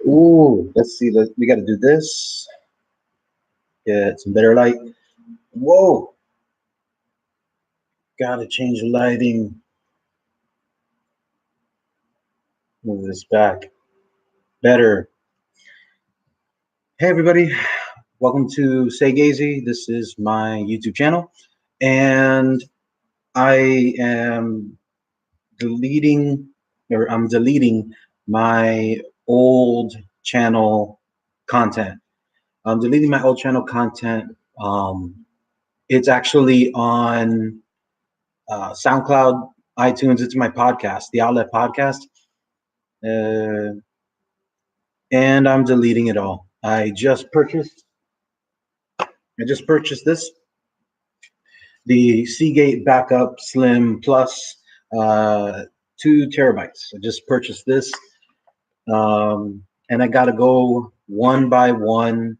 Ooh, let's see. We got to do this. Get some better light. Whoa, gotta change the lighting. Move this back. Better. Hey, everybody. Welcome to SayGeizi. This is my YouTube channel. And I am I'm deleting my old channel content. I'm deleting my old channel content. It's actually on SoundCloud, iTunes. It's my podcast, the Outlet Podcast, uh, and I'm deleting it all. I just purchased this, the Seagate Backup Slim Plus, 2 terabytes. I just purchased this, and I got to go one by one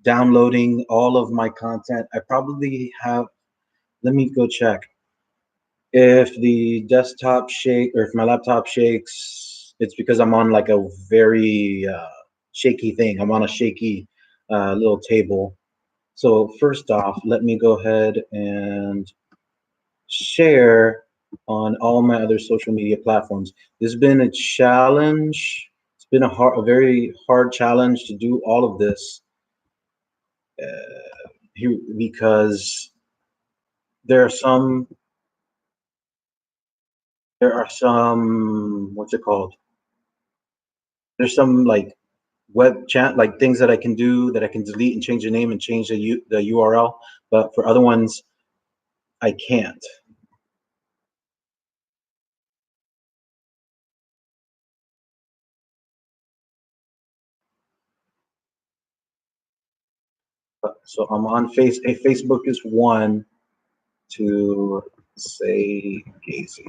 downloading all of my content. I probably have. Let me go check. If the desktop shake or if my laptop shakes, it's because I'm on like a very shaky thing. I'm on a shaky little table. So first off, let me go ahead and share on all my other social media platforms. This has been a challenge. It's been a very hard challenge to do all of this here because there are some what's it called? There's some like web chat like things that I can do that I can delete and change the name and change the URL, but for other ones I can't. So I'm on Facebook is one to say Gazy.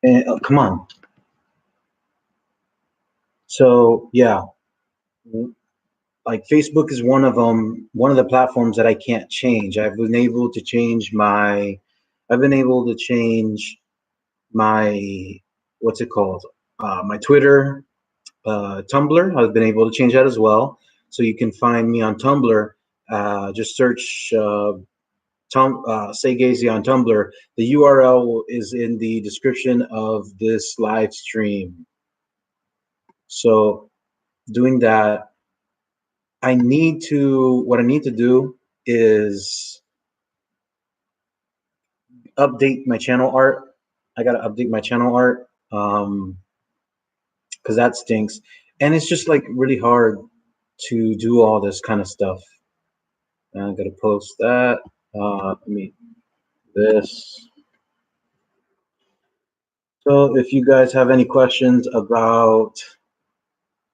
And come on. So yeah, like Facebook is one of them, one of the platforms that I can't change. I've been able to change my, what's it called? My Twitter, Tumblr. I've been able to change that as well. So you can find me on Tumblr. Just search SayGeizi on Tumblr. The URL is in the description of this live stream. So doing that, what I need to do is update my channel art. I got to update my channel art because that stinks. And it's just like really hard to do all this kind of stuff. And I got to post that. This. So if you guys have any questions about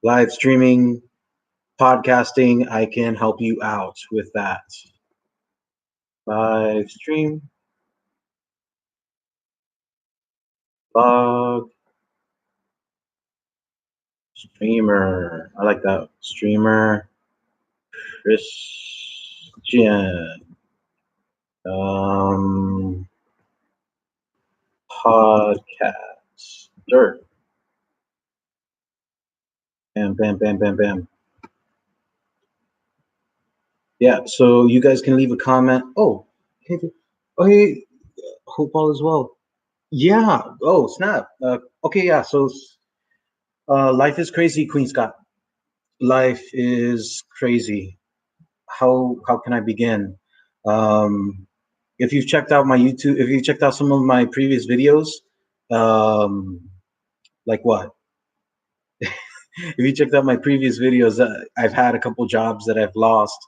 live streaming, podcasting, I can help you out with that. Live stream, blog, streamer. I like that. Streamer, Christian. Podcast. Dirt. Bam, bam, bam, bam, bam. Yeah, so you guys can leave a comment. Hey, hey, hope all is well. Yeah. Oh, snap. Okay, yeah. So, life is crazy, Queen Scott. Life is crazy. How can I begin? Um, if you've checked out my YouTube, if you checked out some of my previous videos, um, like what? If you checked out my previous videos, I've had a couple jobs that I've lost.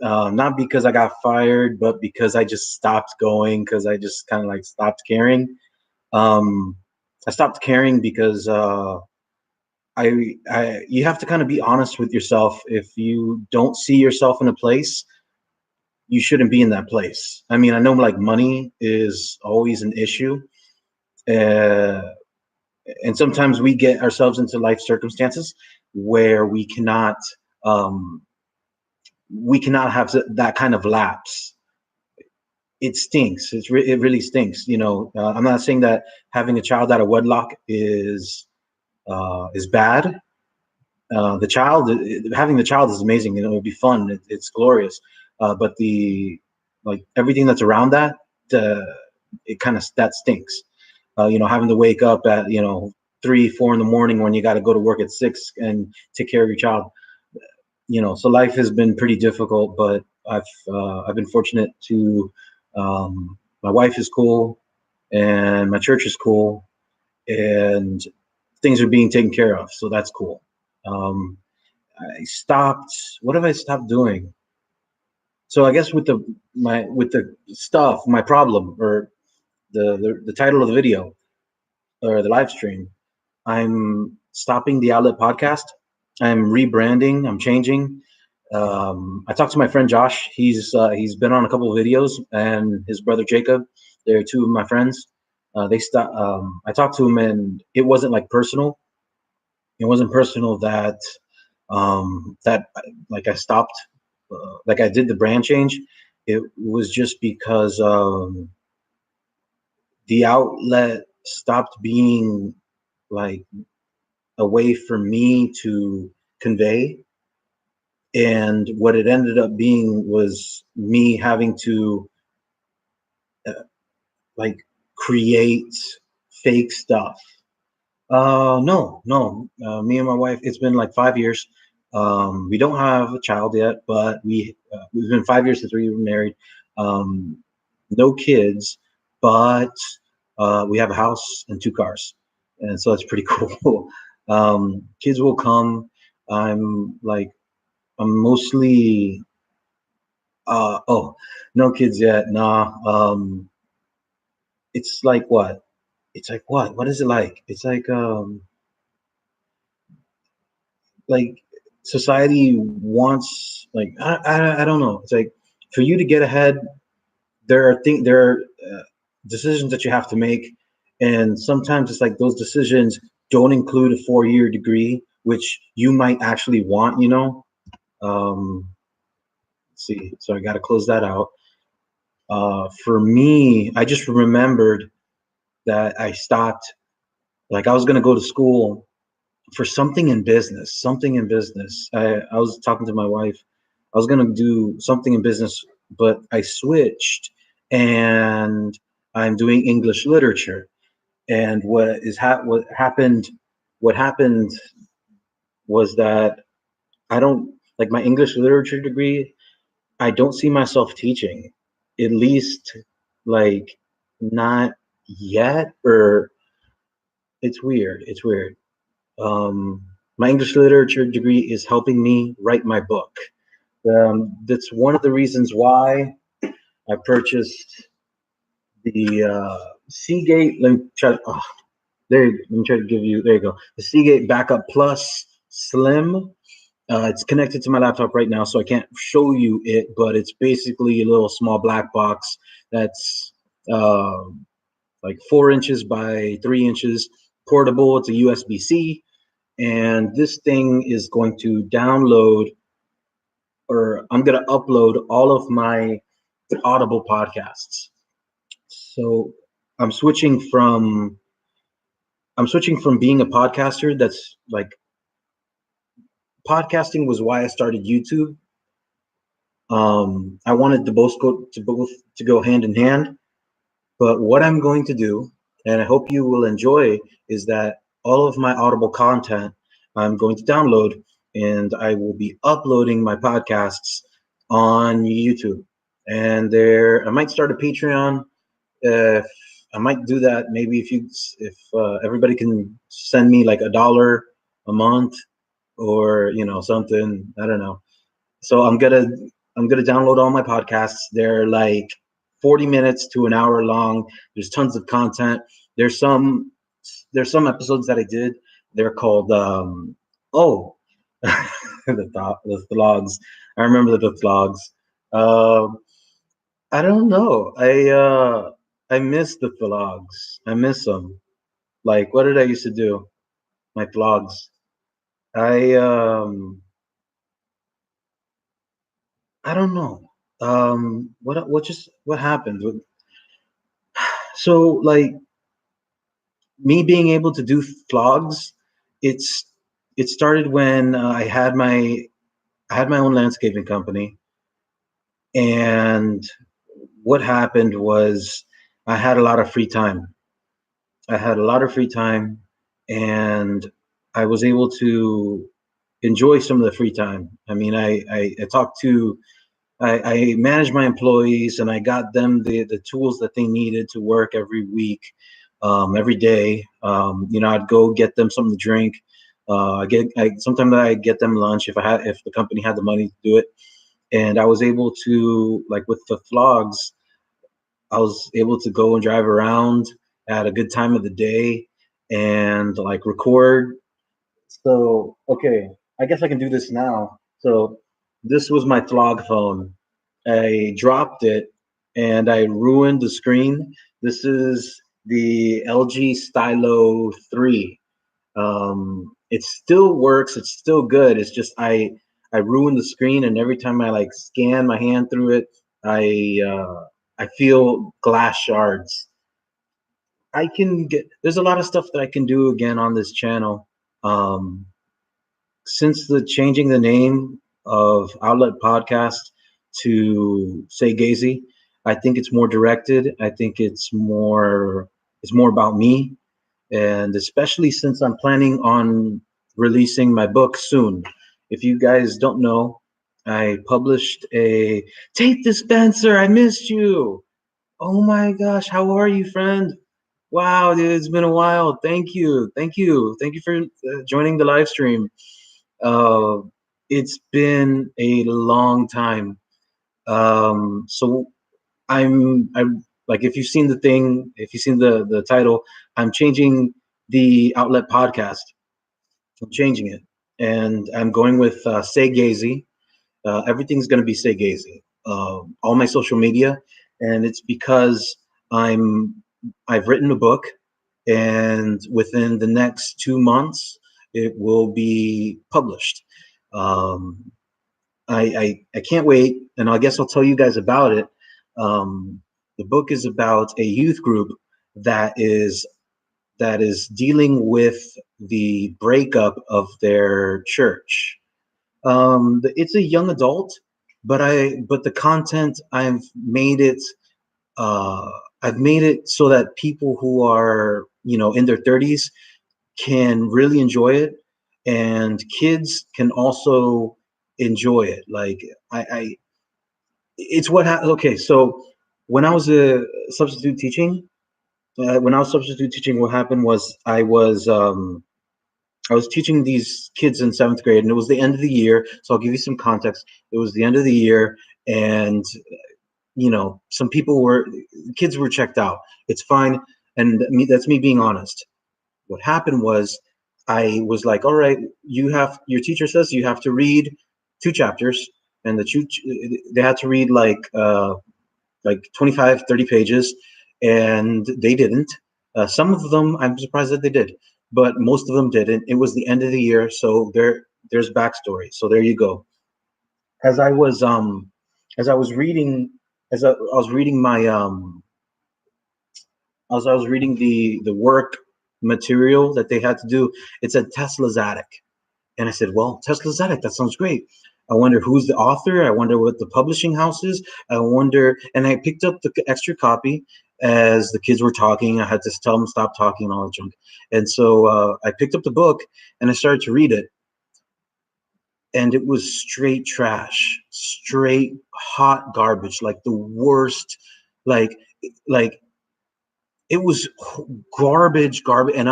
Not because I got fired, but because I just stopped going, because I just kind of like stopped caring. Um, I stopped caring because you have to kind of be honest with yourself. If you don't see yourself in a place, you shouldn't be in that place. I mean, I know like money is always an issue, uh, and sometimes we get ourselves into life circumstances where um, we cannot have that kind of lapse. it stinks. It really stinks. I'm not saying that having a child out of wedlock is bad. The child Having the child is amazing. It'll be fun. It's glorious. But the like everything that's around that, uh, it kind of that stinks. Having to wake up at 3, 4 in the morning when you got to go to work at 6 and take care of your child. So life has been pretty difficult, but I've been fortunate to my wife is cool, and my church is cool, and things are being taken care of, so that's cool. Um, I stopped. What have I stopped doing? So I guess with the stuff, my problem, or the title of the video or the live stream, I'm stopping the Outlet podcast. I'm rebranding. I'm changing. I talked to my friend Josh. He's been on a couple of videos, and his brother Jacob. They're two of my friends. They stop. I talked to him, and it wasn't like personal. It wasn't personal that like I stopped, like I did the brand change. It was just because the outlet stopped being like a way for me to convey, and what it ended up being was me having to uh, like create fake stuff. No, no. Me and my wife, it's been like 5 years. We don't have a child yet, but we've been 5 years since we were married. No kids, but we have a house and 2 cars, and so it's pretty cool. Kids will come. I'm like I'm mostly oh, no kids yet. Nah. It's like what? It's like what? What is it like? It's like society wants I don't know. It's like for you to get ahead, there are decisions that you have to make, and sometimes it's like those decisions don't include a 4-year degree, which you might actually want. Let's see. So I got to close that out. For me, I just remembered that I stopped. Like I was gonna go to school for something in business, something in business. I was talking to my wife. I was gonna do something in business, but I switched, and I'm doing English literature. And what happened was that I don't like my English literature degree. I don't see myself teaching, at least like not yet. Or it's weird. It's weird. My English literature degree is helping me write my book. That's one of the reasons why I purchased the Seagate. Let me try. Oh, let me try to give you. There you go. The Seagate Backup Plus Slim. It's connected to my laptop right now, so I can't show you it. But it's basically a little small black box that's uh, like 4 inches by 3 inches, portable. It's a USB-C, and this thing is going to download, or I'm going to upload all of my Audible podcasts. So I'm switching from being a podcaster. That's like podcasting was why I started YouTube. I wanted to go hand in hand. But what I'm going to do, and I hope you will enjoy, is that all of my Audible content I'm going to download, and I will be uploading my podcasts on YouTube. And I might start a Patreon. If I might do that, maybe if everybody can send me like $1 a month, or something. I don't know. So I'm gonna download all my podcasts. They're like 40 minutes to an hour long. There's tons of content. There's some there's some episodes that I did. They're called oh the vlogs. I remember the vlogs. Um, I don't know. I miss the vlogs. I miss them. Like what did I used to do? My vlogs. I I don't know. what happened? So like me being able to do vlogs, it's it started when I had my own landscaping company, and what happened was I had a lot of free time. I had a lot of free time, and I was able to enjoy some of the free time. I mean, I talked to I managed my employees, and I got them the tools that they needed to work every week, every day. I'd go get them something to drink. Sometimes I get them lunch if the company had the money to do it, and I was able to, like with the vlogs, I was able to go and drive around at a good time of the day and like record. So, okay, I guess I can do this now. So, this was my vlog phone. I dropped it and I ruined the screen. This is the LG Stylo 3. It still works. It's still good. It's just I ruined the screen, and every time I like scan my hand through it, I feel glass shards. I can get There's a lot of stuff that I can do again on this channel. Um, since the changing the name of Outlet Podcast to SayGeizi, I think it's more directed. I think it's more about me, and especially since I'm planning on releasing my book soon. If you guys don't know, I published a tape dispenser. I missed you. Oh my gosh, how are you, friend? Wow, dude, it's been a while. Thank you for joining the live stream. Uh, it's been a long time. So I'm like, if you've seen the thing, if you've seen the title, I'm changing the Outlet podcast. I'm changing it, and I'm going with SayGeizi. Everything's going to be SayGeizi. All my social media, and it's because I'm I've written a book, and within the next 2 months, it will be published. Um, I can't wait, and I guess I'll tell you guys about it. The book is about a youth group that is dealing with the breakup of their church. It's a young adult, but the content uh, I've made it so that people who are in their 30s can really enjoy it, and kids can also enjoy it. Like I it's what okay, so when I was a substitute teaching what happened was I was teaching these kids in seventh grade, and it was the end of the year. So I'll give you some context. It was the end of the year, and some kids were checked out. It's fine, and that's me being honest. What happened was I was like, all right, your teacher says you have to read 2 chapters, and they had to read like 25, 30 pages, and they didn't. Some of them, I'm surprised that they did, but most of them didn't. It was the end of the year, so there's backstory. So there you go. As I was as I was reading as I was reading my as I was reading the work material that they had to do, it said Tesla's attic. And I said, well, Tesla's attic, that sounds great. I wonder who's the author. I wonder what the publishing house is. And I picked up the extra copy as the kids were talking. I had to tell them stop talking and all that junk. And so I picked up the book and I started to read it. And it was straight trash, straight hot garbage, like the worst, like, like it was garbage. And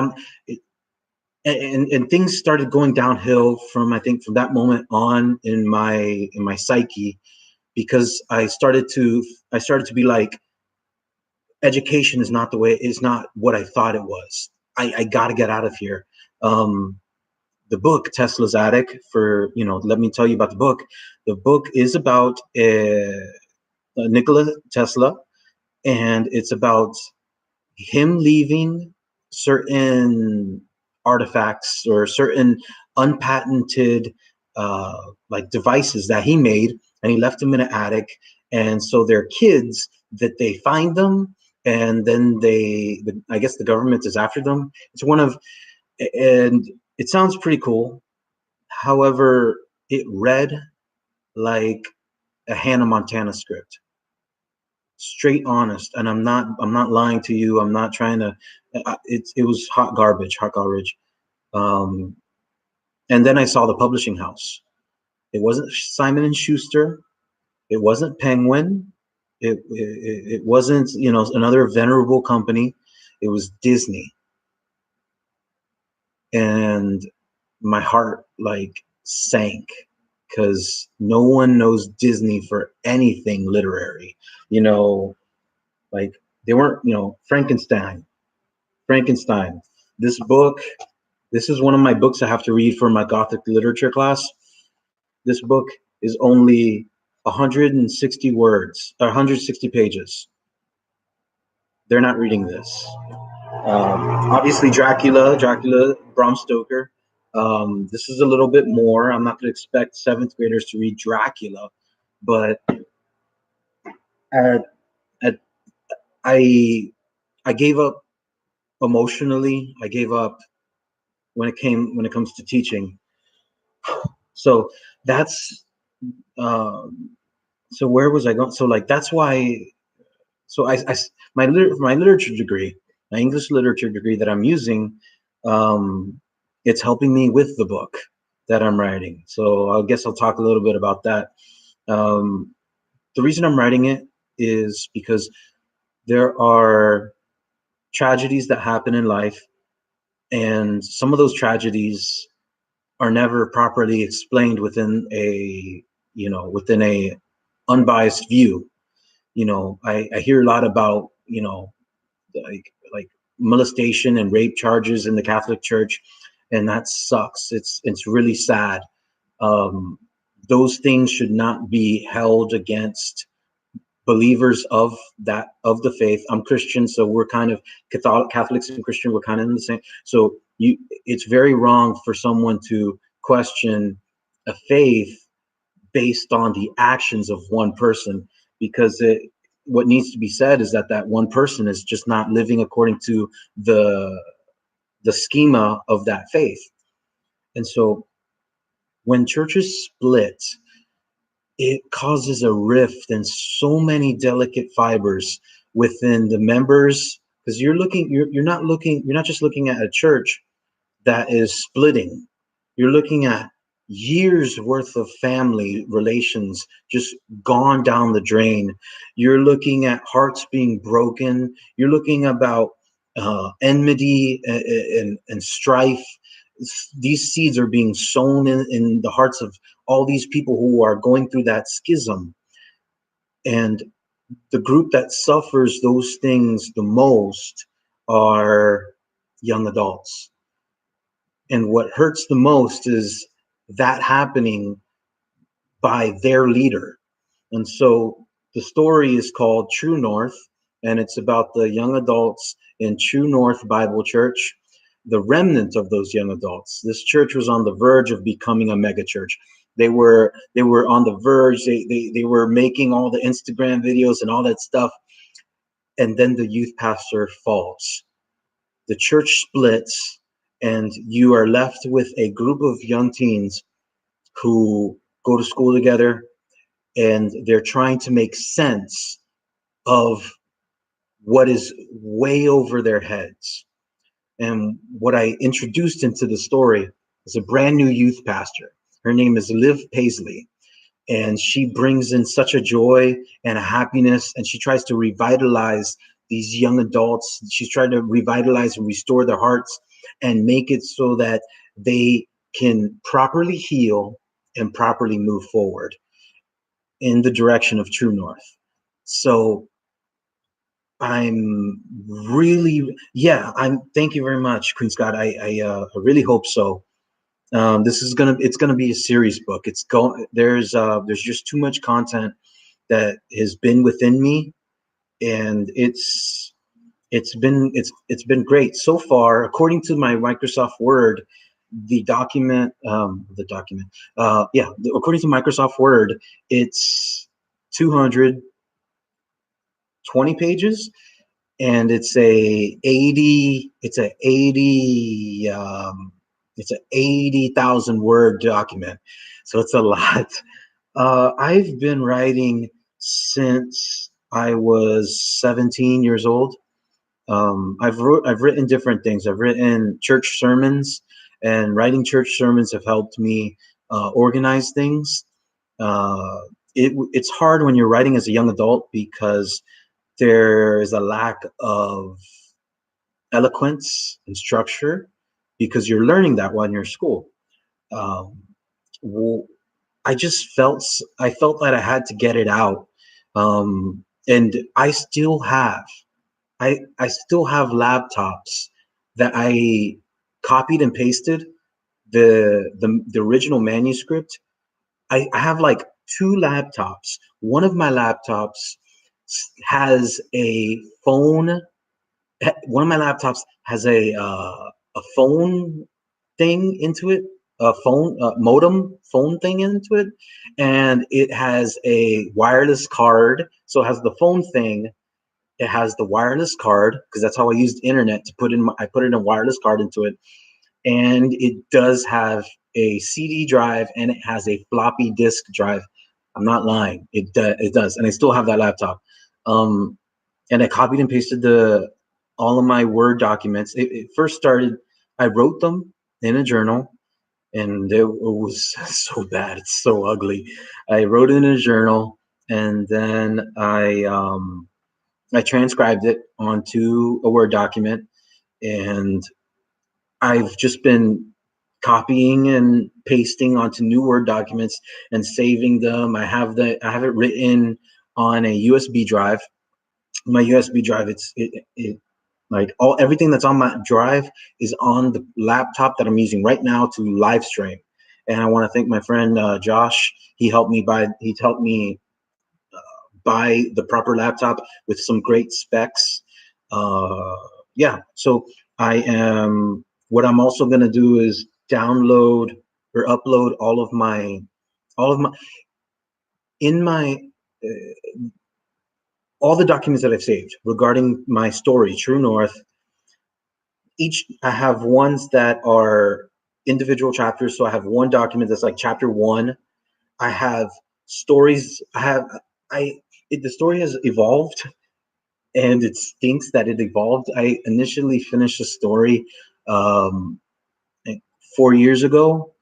and things started going downhill from, I think, from that moment on in my psyche, because I started to be like, education is not what I thought it was. I got to get out of here. um the book Tesla's Attic, for let me tell you about the book. The book is about Nikola Tesla, and it's about him leaving certain artifacts or certain unpatented like devices that he made, and he left them in an attic. and so they're kids that they find them, and then I guess the government is after them. It's one of, and it sounds pretty cool. However, it read like a Hannah Montana script, straight honest, and I'm not lying to you. I'm not trying to. It was hot garbage, hot garbage. Um, and then I saw the publishing house. It wasn't Simon and Schuster. It wasn't Penguin. It wasn't, another venerable company. It was Disney, and my heart like sank because no one knows Disney for anything literary. You know, like they weren't. Frankenstein. This book. This is one of my books I have to read for my Gothic literature class. This book is only 160 words, 160 pages. They're not reading this. Obviously, Dracula, Bram Stoker. This is a little bit more. I'm not going to expect seventh graders to read Dracula, but at, at, I I gave up emotionally. I gave up when it comes to teaching. So that's um, so where was I going? So like that's why. So my literature degree, my English literature degree that I'm using, it's helping me with the book that I'm writing. So I guess I'll talk a little bit about that. Um, the reason I'm writing it is because there are tragedies that happen in life, and some of those tragedies are never properly explained within a unbiased view. I hear a lot about like molestation and rape charges in the Catholic Church, and that sucks. It's really sad. Um, those things should not be held against believers of the faith. I'm Christian, so we're kind of Catholics and Christian. We're kind of in the same. So it's very wrong for someone to question a faith based on the actions of one person, because what needs to be said is that that one person is just not living according to the schema of that faith. And so when churches split, it causes a rift and so many delicate fibers within the members, because you're not just looking at a church that is splitting. You're looking at years worth of family relations just gone down the drain. You're looking at hearts being broken. You're looking about enmity and strife. These seeds are being sown in the hearts of all these people who are going through that schism. And the group that suffers those things the most are young adults. And what hurts the most is that happening by their leader. And so the story is called True North, and it's about the young adults in True North Bible Church, the remnant of those young adults. This church was on the verge of becoming a mega church. They were on the verge. They were making all the Instagram videos and all that stuff. And then the youth pastor falls. The church splits, and you are left with a group of young teens who go to school together, and they're trying to make sense of what is way over their heads. And what I introduced into the story is a brand new youth pastor. Her name is Liv Paisley, and she brings in such a joy and a happiness, and she tries to revitalize these young adults. She's trying to revitalize and restore their hearts and make it so that they can properly heal and properly move forward in the direction of True North. So I'm really, yeah, thank you very much, Queen Scott. I really hope so. It's gonna be a serious book. There's just too much content that has been within me, and it's been great so far. According to my Microsoft Word, according to Microsoft Word, it's 220 pages, and it's a 80 it's a 80 it's a 80,000 word document, so it's a lot. I've been writing since I was 17 years old. I've written different things. I've written church sermons, and writing church sermons have helped me organize things. uh, it's hard when you're writing as a young adult because there is a lack of eloquence and structure because you're learning that while you're in school. Um, well, I felt that I had to get it out, and I still have laptops that I copied and pasted the original manuscript. I have like two laptops. One of my laptops has a phone. One of my laptops has a phone thing into it, a phone modem phone thing into it, and it has a wireless card. So it has the phone thing. It has the wireless card because that's how I used internet to put in. I put in a wireless card into it, and it does have a CD drive and it has a floppy disk drive. I'm not lying. It does, and I still have that laptop. Um, and I copied and pasted the all of my Word documents. It first started. I wrote them in a journal, and it was so bad. It's so ugly. I wrote it in a journal, and then I transcribed it onto a Word document, and I've just been copying and pasting onto new Word documents and saving them. I have it written on a USB drive. My USB drive, it like all everything that's on my drive is on the laptop that I'm using right now to live stream. And I want to thank my friend Josh. He helped me buy the proper laptop with some great specs. Uh, yeah, so I am. What I'm also gonna do is download or upload all of my in my all the documents that I've saved regarding my story, True North. Each I have ones that are individual chapters. So I have one document that's like chapter one. I have stories. The story has evolved, and it stinks that it evolved. I initially finished a story um, like 4 years ago,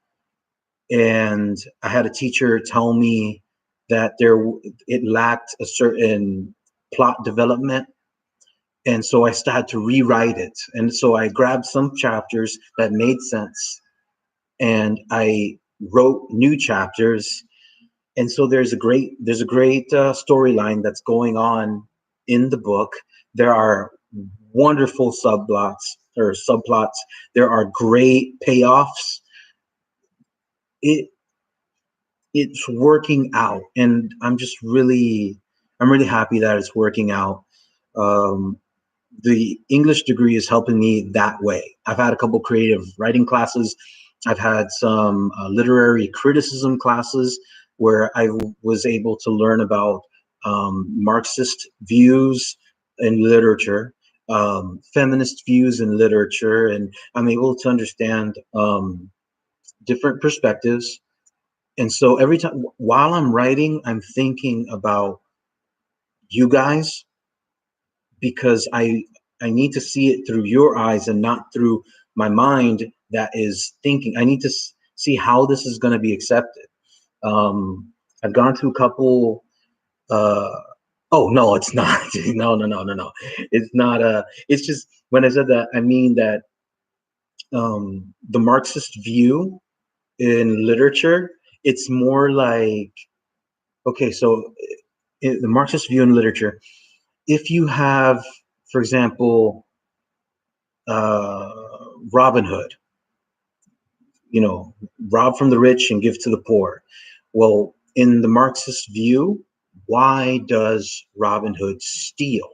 and I had a teacher tell me that it lacked a certain plot development, and so I started to rewrite it. And so I grabbed some chapters that made sense, and I wrote new chapters. And so there's a great storyline that's going on in the book. There are wonderful subplots. There are great payoffs. It it's working out, and I'm really happy that it's working out. Um, the English degree is helping me that way. I've had a couple creative writing classes. I've had some literary criticism classes where I was able to learn about Marxist views in literature, feminist views in literature, and I'm able to understand different perspectives. And so every time while I'm writing, I'm thinking about you guys because I need to see it through your eyes and not through my mind that is thinking. I need to see how this is going to be accepted. I've gone to a couple. Uh, oh no, it's not. No. It's not. It's just when I said that, I mean that the Marxist view in literature. It's more like okay, so the Marxist view in literature. If you have, for example, uh, Robin Hood, you know, rob from the rich and give to the poor. Well, in the Marxist view, why does Robin Hood steal?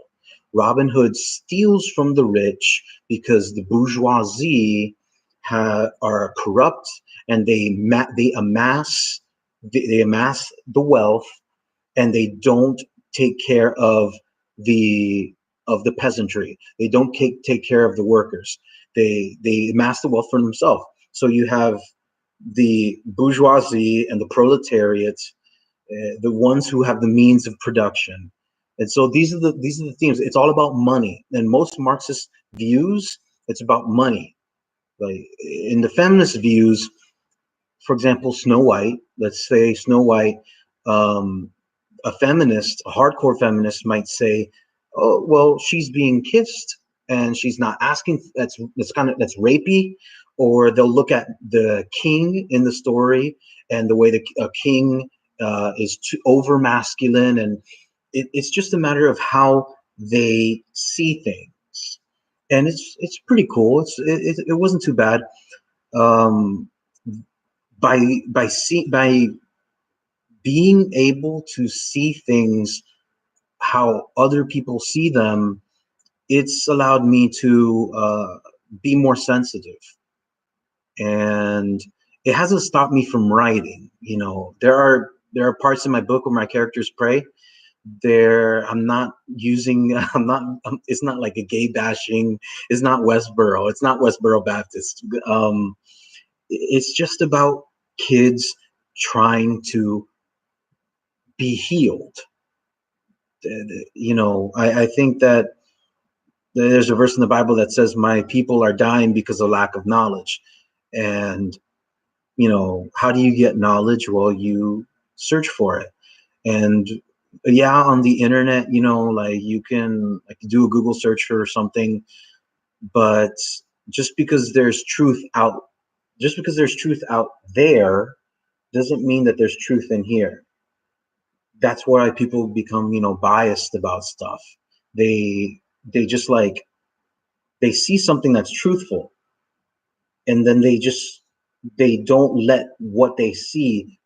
Robin Hood steals from the rich because the bourgeoisie are corrupt, and they amass the wealth, and they don't take care the of the peasantry. They don't take care of the workers. They amass the wealth for themselves. So you have the bourgeoisie and the proletariat, the ones who have the means of production. And so these are the themes. It's all about money. And most Marxist views, it's about money. Like in the feminist views, for example, Snow White. Let's say Snow White. A feminist, a hardcore feminist, might say, "Oh, well, she's being kissed, and she's not asking." That's rapey. Or they'll look at the king in the story and the way the king is too over masculine, and it's just a matter of how they see things, and it's pretty cool. It wasn't too bad. Um, by being able to see things how other people see them, it's allowed me to be more sensitive, and it hasn't stopped me from writing. There are parts in my book where my characters pray. I'm not using. I'm not. It's not like a gay bashing. It's not Westboro. It's not Westboro Baptist. It's just about kids trying to be healed. I think that there's a verse in the Bible that says, "My people are dying because of lack of knowledge." And how do you get knowledge? Well, you search for it. And yeah, on the internet, like you can like do a Google search for something, but just because there's truth out, just because there's truth out there, doesn't mean that there's truth in here. That's why people become, biased about stuff. They just like they see something that's truthful, and then they don't let what they see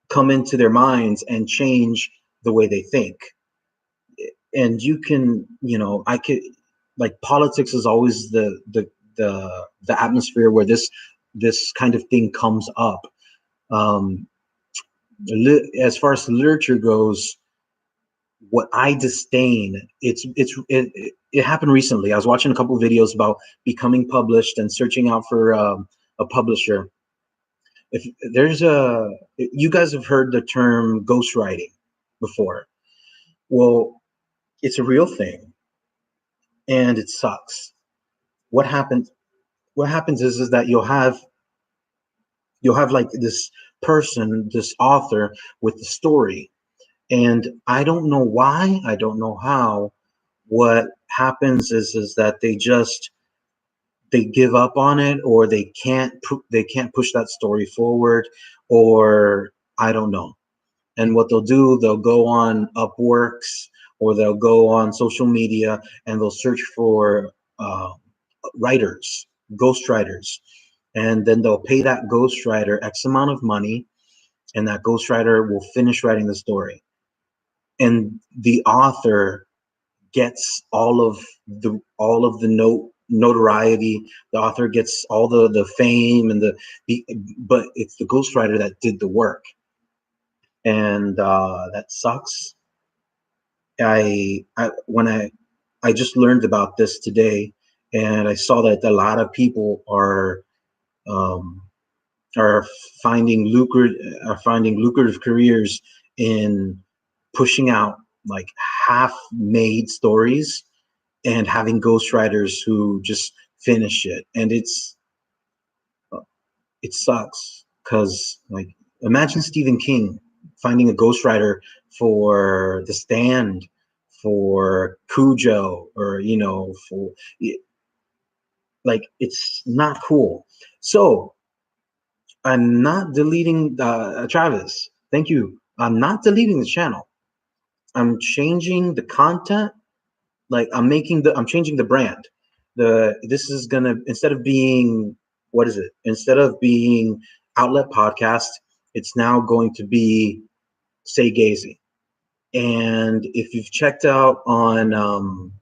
come into their minds and change the way they think. And you can, I could, like, politics is always the atmosphere where this kind of thing comes up. um as far as literature goes, what I disdain, it happened recently. I was watching a couple of videos about becoming published and searching out for a publisher. If there's a You guys have heard the term ghostwriting before. Well, it's a real thing, and it sucks. What happens is that you'll have like this person, this author with the story, and I don't know why, I don't know how. What happens is that they give up on it, or they can't push that story forward, or I don't know. And what they'll do, they'll go on Upworks, or they'll go on social media, and they'll search for writers, ghostwriters, and then they'll pay that ghostwriter X amount of money, and that ghostwriter will finish writing the story, and the author gets all of the notoriety. The author gets all the fame and but it's the ghostwriter that did the work, and that sucks. I just learned about this today, and I saw that a lot of people um, are finding lucrative careers in pushing out like half-made stories and having ghostwriters who just finish it. And it sucks because, like, imagine Stephen King finding a ghostwriter for The Stand, for Cujo, or for, like, it's not cool. So I'm not deleting Travis. Thank you. I'm not deleting the channel. I'm changing the content. Like, I'm changing the brand. This is gonna, instead of being, what is it? Instead of being Outlet Podcast, it's now going to be SayGeizi. And if you've checked out on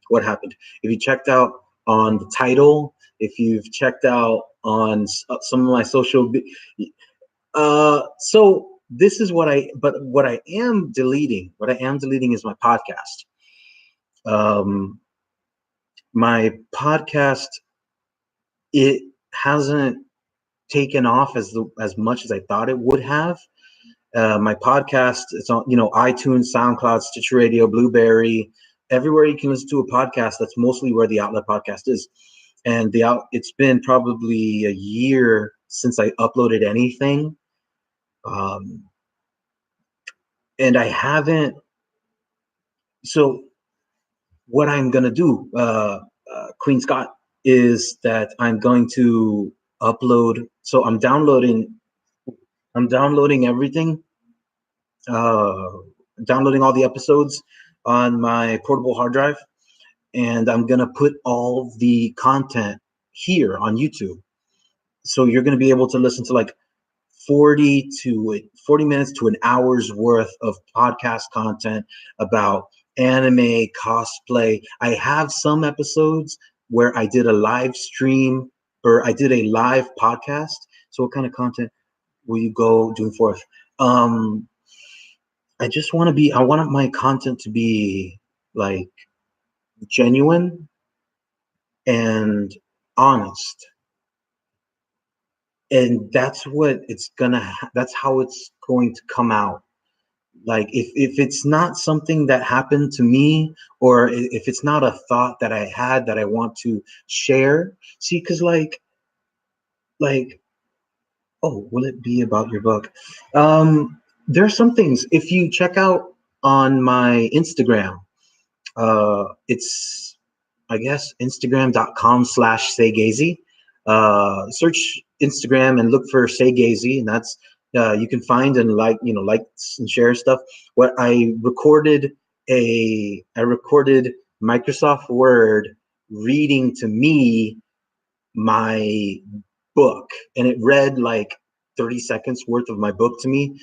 what happened, if you checked out on the title, if you've checked out on some of my so this is what I am deleting. What I am deleting is my podcast. Um, my podcast, it hasn't taken off as much as I thought it would have. My podcast, it's on, iTunes, SoundCloud, Stitcher Radio, Blubrry, everywhere you can listen to a podcast. That's mostly where the Outlet Podcast is. And it's been probably a year since I uploaded anything. Um, and I haven't. So what I'm gonna do, Queen Scott, is that I'm going to upload. So I'm downloading everything, uh, downloading all the episodes on my portable hard drive, and I'm gonna put all the content here on YouTube. So you're gonna be able to listen to like 40 minutes to an hour's worth of podcast content about anime, cosplay. I have some episodes where I did a live stream or I did a live podcast. So what kind of content will you go June 4th? Um, I want my content to be like genuine and honest. And that's how it's going to come out. Like if it's not something that happened to me, or if it's not a thought that I had that I want to share, see, because like oh, will it be about your book? There's some things, if you check out on my Instagram, it's, I guess, Instagram.com/SayGeizi. Search Instagram and look for SayGeizi, and that's, you can find and like and share stuff. What I recorded Microsoft Word reading to me my book, and it read like 30 seconds worth of my book to me.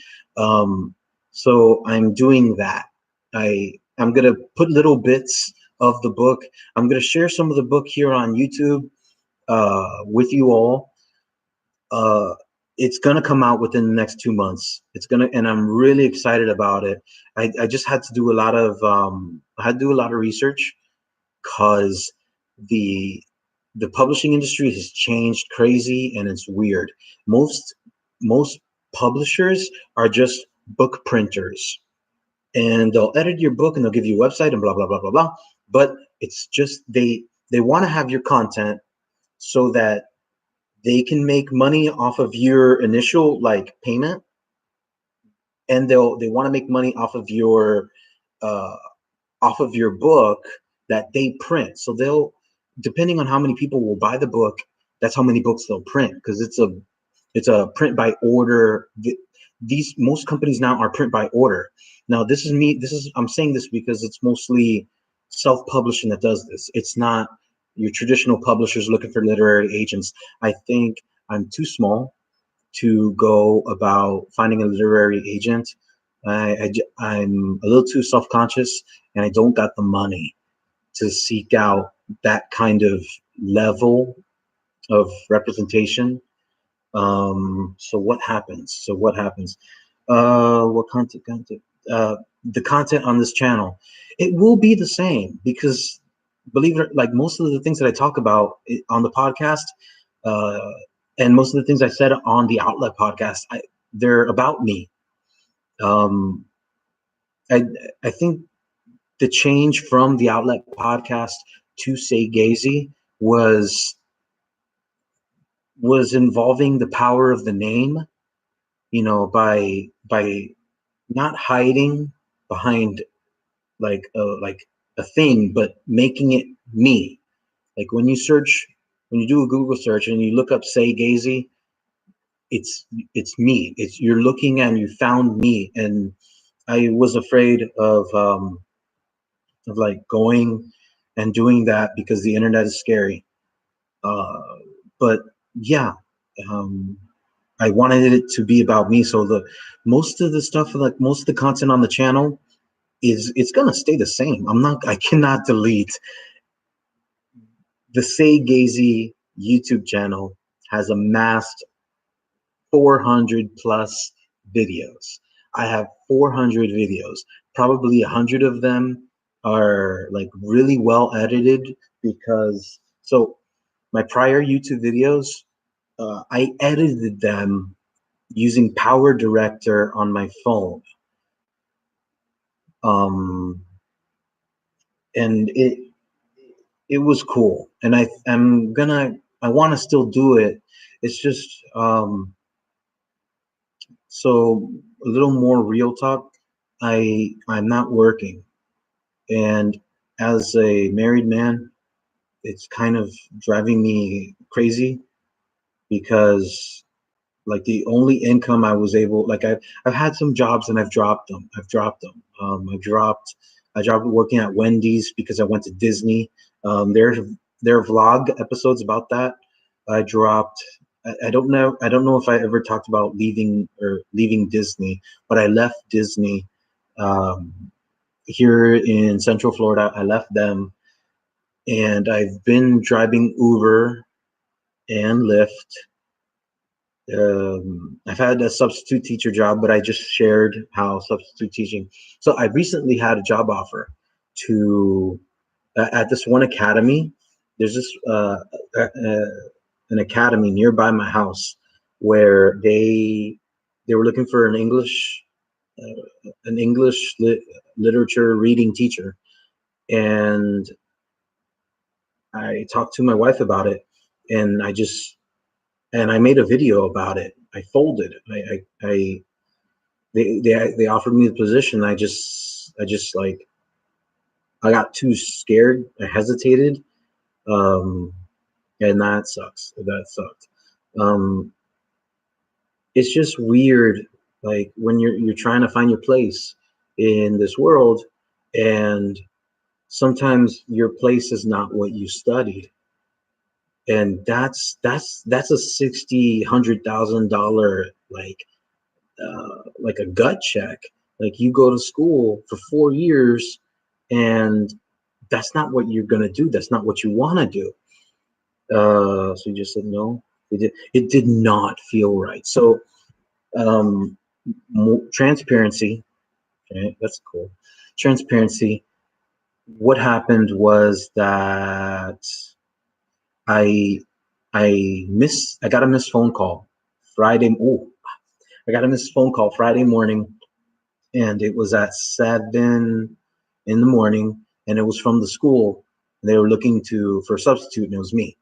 So I'm doing that. I'm gonna put little bits of the book. I'm gonna share some of the book here on YouTube with you all. Uh, it's gonna come out within the next 2 months. And I'm really excited about it. I just had to do a lot of research, because the the publishing industry has changed crazy and it's weird. Most publishers are just book printers, and they'll edit your book and they'll give you a website and blah blah blah blah blah. But it's just they want to have your content so that they can make money off of your initial like payment, and they want to make money uh, off of your book that they print. So they'll, depending on how many people will buy the book, that's how many books they'll print, because it's a print by order. These most companies now are print by order. Now I'm saying this because it's mostly self-publishing that does this. It's not your traditional publishers looking for literary agents. I think I'm too small to go about finding a literary agent. I'm a little too self-conscious, and I don't got the money to seek out that kind of level of representation. So what happens? What content? The content on this channel, it will be the same, because believe it or like most of the things that I talk about on the podcast, uh, and most of the things I said on the Outlet podcast, they're about me. Um, I I think the change from the Outlet podcast to SayGeizi was involving the power of the name, by not hiding behind like a thing, but making it me. Like when you do a Google search and you look up SayGeizi, it's me. It's You're looking and you found me, and I was afraid of like going and doing that because the internet is scary. Uh, but yeah, um, I wanted it to be about me. So the most of the stuff, like most of the content on the channel, it's gonna stay the same. I cannot delete. The SayGeizi YouTube channel has amassed 400 plus videos. I have 400 videos. Probably 100 of them are like really well edited because so my prior YouTube videos, I edited them using Power Director on my phone. Um, and it was cool. And I want to still do it. It's just so a little more real talk. I'm not working, and as a married man, it's kind of driving me crazy because like the only income I was able like I've had some jobs and I've dropped them. I dropped working at Wendy's because I went to Disney. There are vlog episodes about that. I dropped. I don't know if I ever talked about leaving Disney, but I left Disney um, here in Central Florida. I left them, and I've been driving Uber and Lyft. I've had a substitute teacher job, but I just shared how substitute teaching. So I recently had a job offer to at this one academy. There's this an academy nearby my house where they were looking for an English literature reading teacher, and I talked to my wife about it, and I made a video about it. I folded. I they offered me the position. I just like I got too scared. I hesitated, um, and that sucks. That sucked. Um, it's just weird, like when you're trying to find your place in this world, and sometimes your place is not what you studied, and that's a 60 $100,000 like a gut check. Like you go to school for 4 years, and that's not what you're gonna do. That's not what you want to do. So you just said no. It did not feel right. So um, transparency. Okay, that's cool. Transparency. What happened was that I I got a missed phone call Friday. Oh, I got a missed phone call Friday morning, and it was at 7 in the morning, and it was from the school. They were looking for a substitute, and it was me.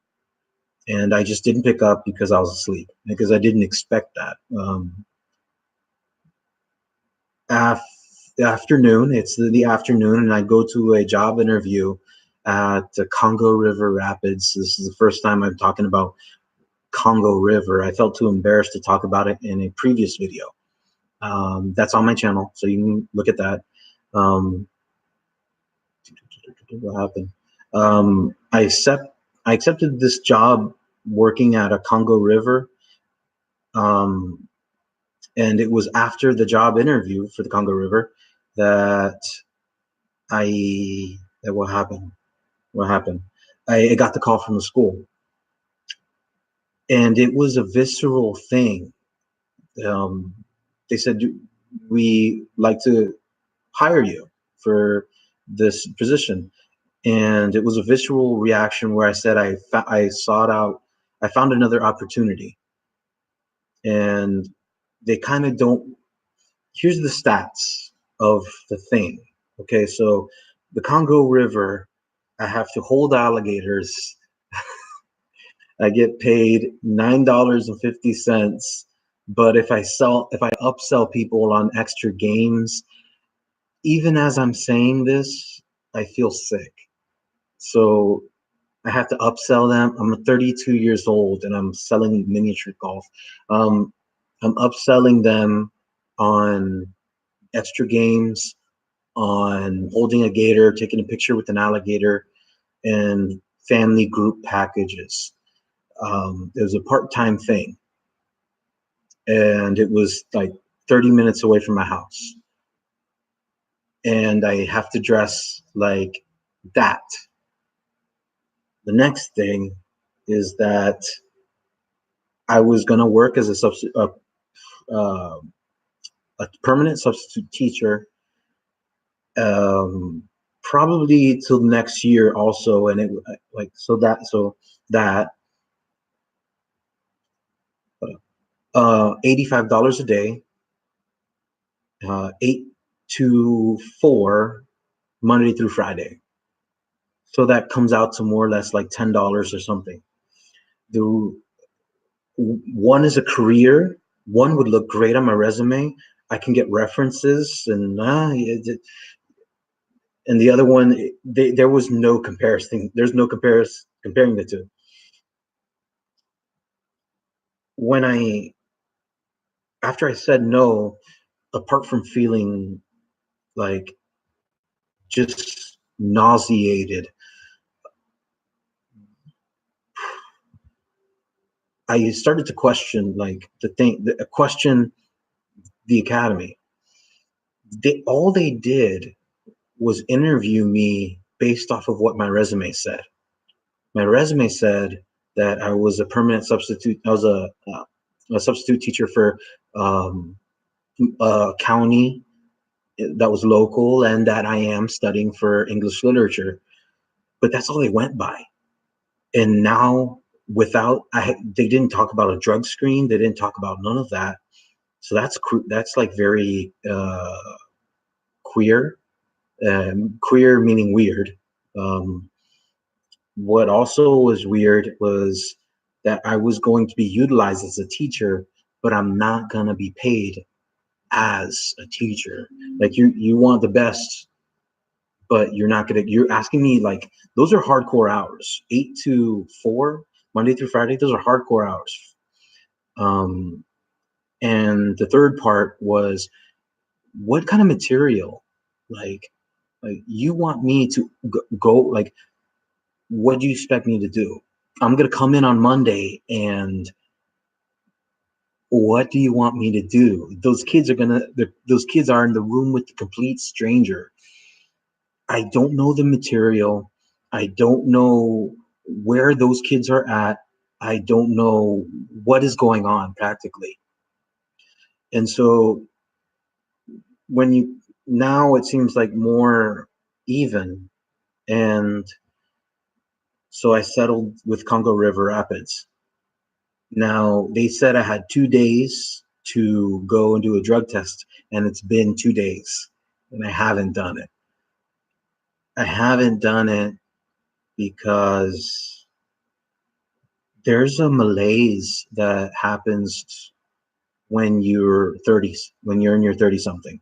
And I just didn't pick up because I was asleep, because I didn't expect that. Af- Afternoon, it's the afternoon, and I go to a job interview at the Congo River Rapids. This is the first time I'm talking about Congo River. I felt too embarrassed to talk about it in a previous video. That's on my channel, so you can look at that. Um, what happened? Um, I accept I accepted this job working at a Congo River, um, and it was after the job interview for the Congo River that what happened? What happened? I got the call from the school, and it was a visceral thing. Um, they said we like to hire you for this position, and it was a visceral reaction where I said I sought out, I found another opportunity, and they kind of don't. Here's the stats of the thing. Okay, so the Congo River, I have to hold alligators. I get paid $9.50, but if I upsell people on extra games, even as I'm saying this, I feel sick. So I have to upsell them. I'm 32 years old and I'm selling miniature golf. Um, I'm upselling them on extra games, on holding a gator, taking a picture with an alligator, and family group packages. It was a part-time thing, and it was like 30 minutes away from my house. And I have to dress like that. The next thing is that I was gonna work as a a permanent substitute teacher, probably till next year also. And it like that $85 a day, 8 to 4, Monday through Friday. So that comes out to more or less like $10 or something. The one is a career. One would look great on my resume. I can get references, and the other one, there was no comparison. There's no comparing the two. When after I said no, apart from feeling like just nauseated, I started to question like question the academy. All they did was interview me based off of what my resume said. My resume said that I was a permanent substitute. I was a substitute teacher for a county that was local, and that I am studying for English literature. But that's all they went by. And now, they didn't talk about a drug screen. They didn't talk about none of that. So that's like very queer. Queer meaning weird. Um, what also was weird was that I was going to be utilized as a teacher, but I'm not gonna be paid as a teacher. Like you want the best, but you're asking me like those are hardcore hours. 8 to 4, Monday through Friday, those are hardcore hours. And the third part was, what kind of material? Like you want me to go like, what do you expect me to do? I'm gonna come in on Monday, and what do you want me to do? Those kids are in the room with the complete stranger. I don't know the material. I don't know where those kids are at. I don't know what is going on practically. And so when you now it seems like more even. And so I settled with Congo River Rapids. Now they said I had 2 days to go and do a drug test, and it's been 2 days, and I haven't done it. I haven't done it because there's a malaise that happens when you're 30s, when you're in your 30 something.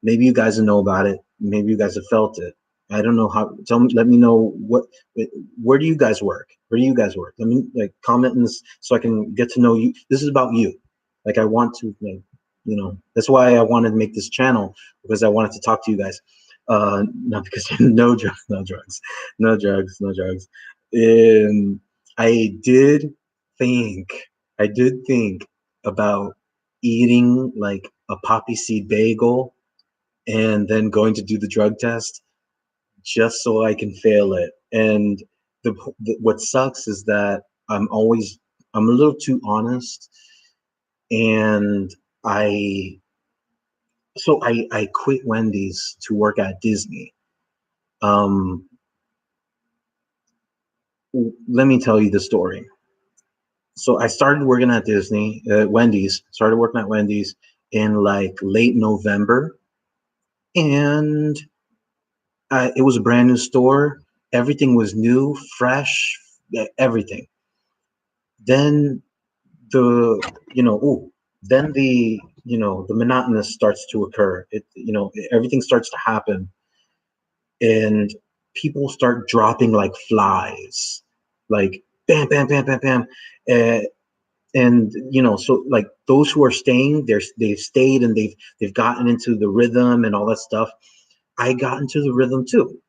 Maybe you guys know about it. Maybe you guys have felt it. I don't know how. Let me know where do you guys work? Where do you guys work? Let me like comment in this so I can get to know you. This is about you. Like I want to, like, that's why I wanted to make this channel, because I wanted to talk to you guys. Not because no drugs, no drugs, no drugs, no drugs. Um, I did think, I did think about eating like a poppy seed bagel and then going to do the drug test just so I can fail it. And what sucks is that I'm a little too honest, and I I quit Wendy's to work at Disney. Um, Let me tell you the story. So I started working at Wendy's. Started working at Wendy's in like late November, and it was a brand new store. Everything was new, fresh, everything. Then the then the monotonous starts to occur. Everything starts to happen, and people start dropping like flies, like bam, bam, bam, bam, bam. Uh, and so like those who are staying, they've stayed, and they've gotten into the rhythm and all that stuff. I got into the rhythm too.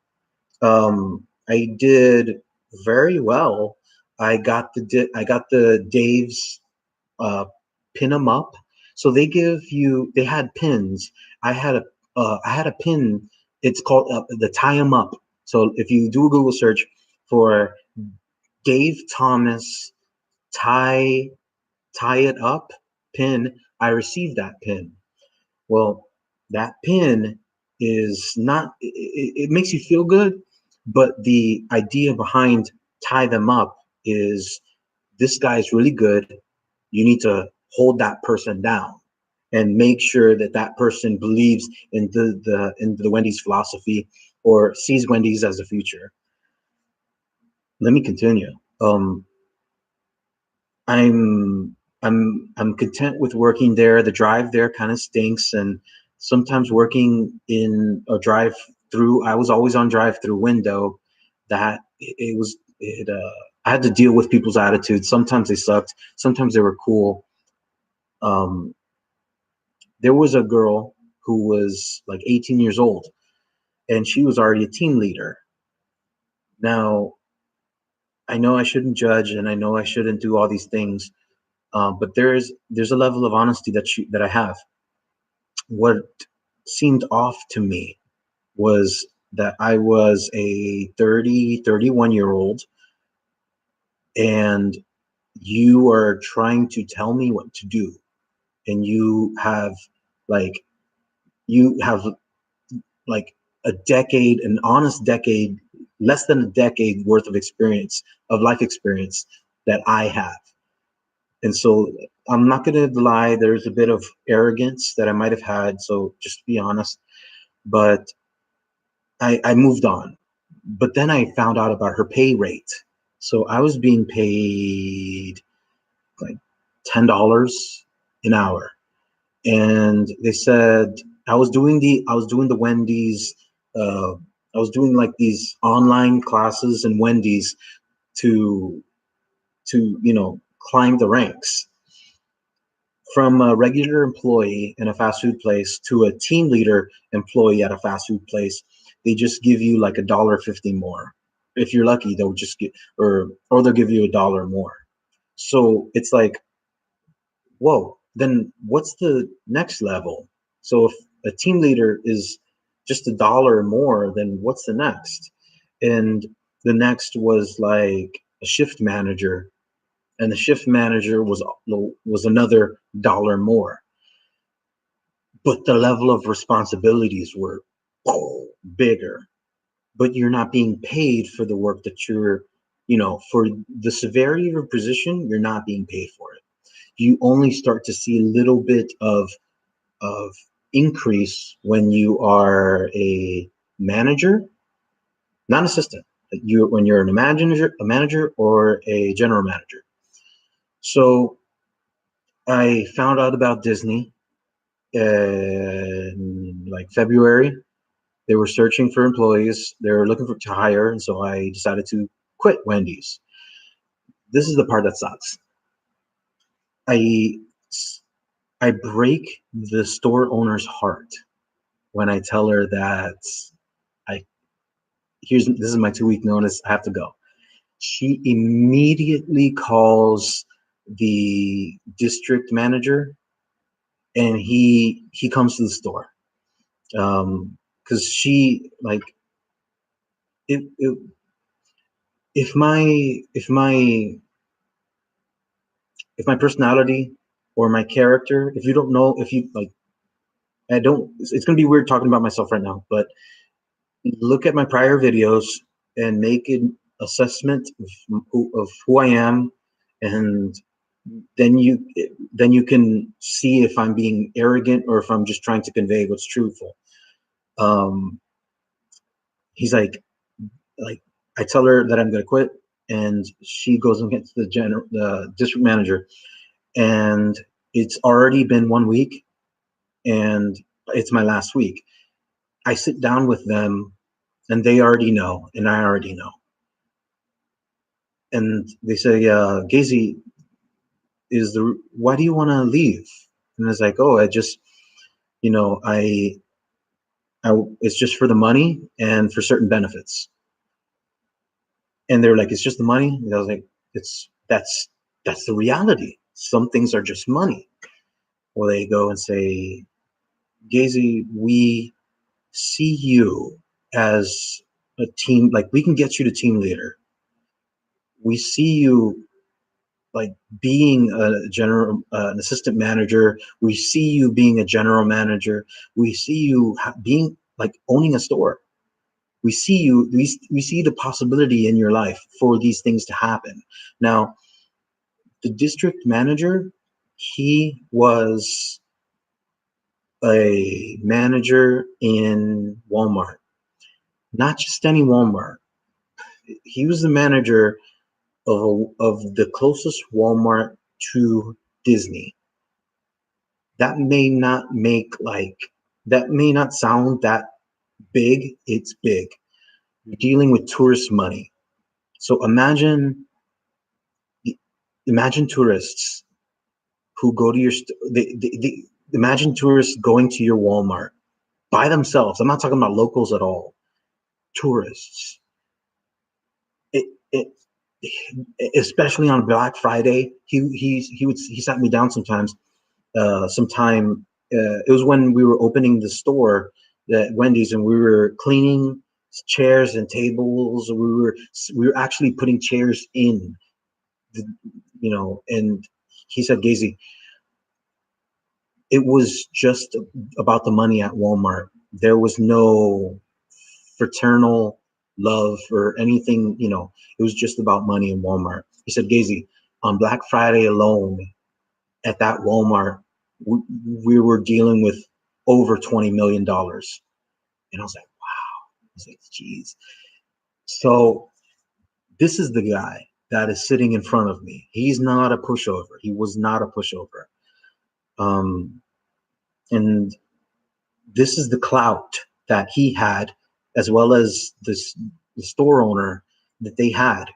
I did very well. I got the Dave's pin 'em up. So they had pins. I had a pin. It's called the tie 'em up. So if you do a Google search for Dave Thomas tie tie it up pin, I received that pin. Well, that pin is not, it makes you feel good, but the idea behind tie them up is this guy is really good. You need to hold that person down and make sure that that person believes in the Wendy's philosophy or sees Wendy's as a future. Let me continue. I'm content with working there. The drive there kind of stinks, and sometimes working in a drive through, I was always on drive through window. That it was it. I had to deal with people's attitudes. Sometimes they sucked. Sometimes they were cool. Um, there was a girl who was like 18 years old, and she was already a team leader. Now, I know I shouldn't judge, and I know I shouldn't do all these things, but there's a level of honesty that I have. What seemed off to me was that I was a 31 year old, and you are trying to tell me what to do, and like you have like a decade, an honest decade, less than a decade worth of experience, of life experience that I have. And so I'm not going to lie, there's a bit of arrogance that I might have had. So just be honest. But I moved on. But then I found out about her pay rate. So I was being paid like $10 an hour. And they said I was doing the Wendy's, uh, I was doing like these online classes in Wendy's to climb the ranks from a regular employee in a fast food place to a team leader employee at a fast food place. They just give you like $1.50 more. If you're lucky, they'll just get, or they'll give you $1 more. So it's like, whoa, then what's the next level? So if a team leader is just $1 more, then what's the next? And the next was like a shift manager, and the shift manager was another $1 more. But the level of responsibilities were bigger. But you're not being paid for the work that for the severity of your position, you're not being paid for it. You only start to see a little bit of increase when you are a manager, not assistant. When you're a manager or a general manager. So I found out about Disney in like February. They were searching for employees. They were looking to hire, and so I decided to quit Wendy's. This is the part that sucks. I I break the store owner's heart when I tell her that I this is my 2 week notice. I have to go. She immediately calls the district manager, and he comes to the store. Because she like it if my if my if my personality or my character, if you don't know, if you like, I don't, it's going to be weird talking about myself right now, but look at my prior videos and make an assessment of who I am, and then you can see if I'm being arrogant or if I'm just trying to convey what's truthful. um he's like I tell her that I'm going to quit, and she goes and gets the district manager, and it's already been 1 week, and it's my last week. I sit down with them, and they already know, and I already know. And they say, Geizi, why do you want to leave? And it's like, oh, I just, you know, it's just for the money and for certain benefits. And they're like, it's just the money. And I was like, that's the reality. Some things are just money. Well, they go and say, Geizi, we see you as a team, like we can get you to team leader. We see you like being an assistant manager. We see you being a general manager. We see you being like owning a store. We see you. We see the possibility in your life for these things to happen. Now, the district manager, he was a manager in Walmart, not just any Walmart. He was the manager of the closest Walmart to Disney. That may not make like that may not sound that big. It's big. You're dealing with tourist money. So imagine tourists who go to your imagine tourists going to your Walmart by themselves. I'm not talking about locals at all. Tourists. It especially on Black Friday. He sat me down sometimes. Sometime it was when we were opening the store at Wendy's, and we were cleaning chairs and tables. We were actually putting chairs in, the, and he said, "Geizi, it was just about the money at Walmart. There was no fraternal love or anything. It was just about money in Walmart." He said, "Geizi, on Black Friday alone, at that Walmart, we were dealing with over $20 million." And I was like, wow. I was like, geez. So this is the guy that is sitting in front of me. He's not a pushover. He was not a pushover. And this is the clout that he had, as well as the store owner that they had,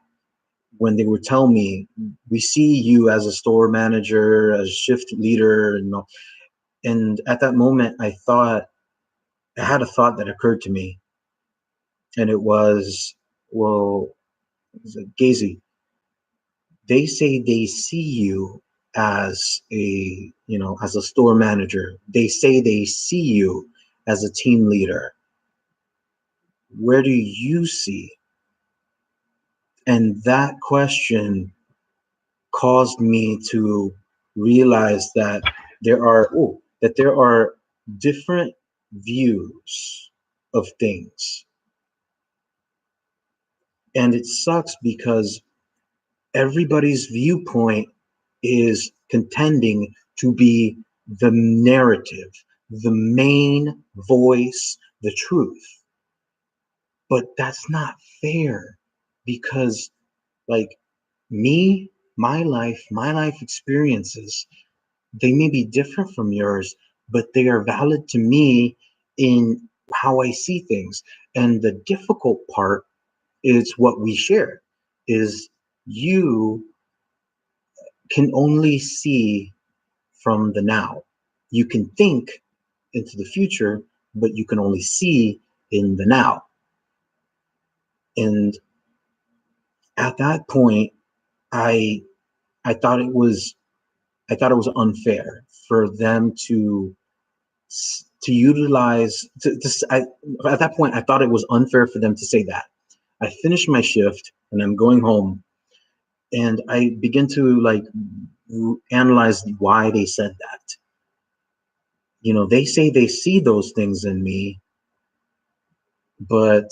when they would tell me, "We see you as a store manager, as shift leader," and at that moment, I had a thought that occurred to me, and it was, well, Geizi, they say they see you as as a store manager. They say they see you as a team leader. Where do you see? And that question caused me to realize that there are different views of things. And it sucks because everybody's viewpoint is contending to be the narrative, the main voice, the truth. But that's not fair, because like my life experiences, they may be different from yours, but they are valid to me in how I see things. And the difficult part is what we share is you can only see from the now. You can think into the future, but you can only see in the now. And at that point, I I thought it was I thought it was unfair for them to utilize at that point. I thought it was unfair for them to say that. I finished my shift and I'm going home, and I begin to analyze why they said that. They say they see those things in me, but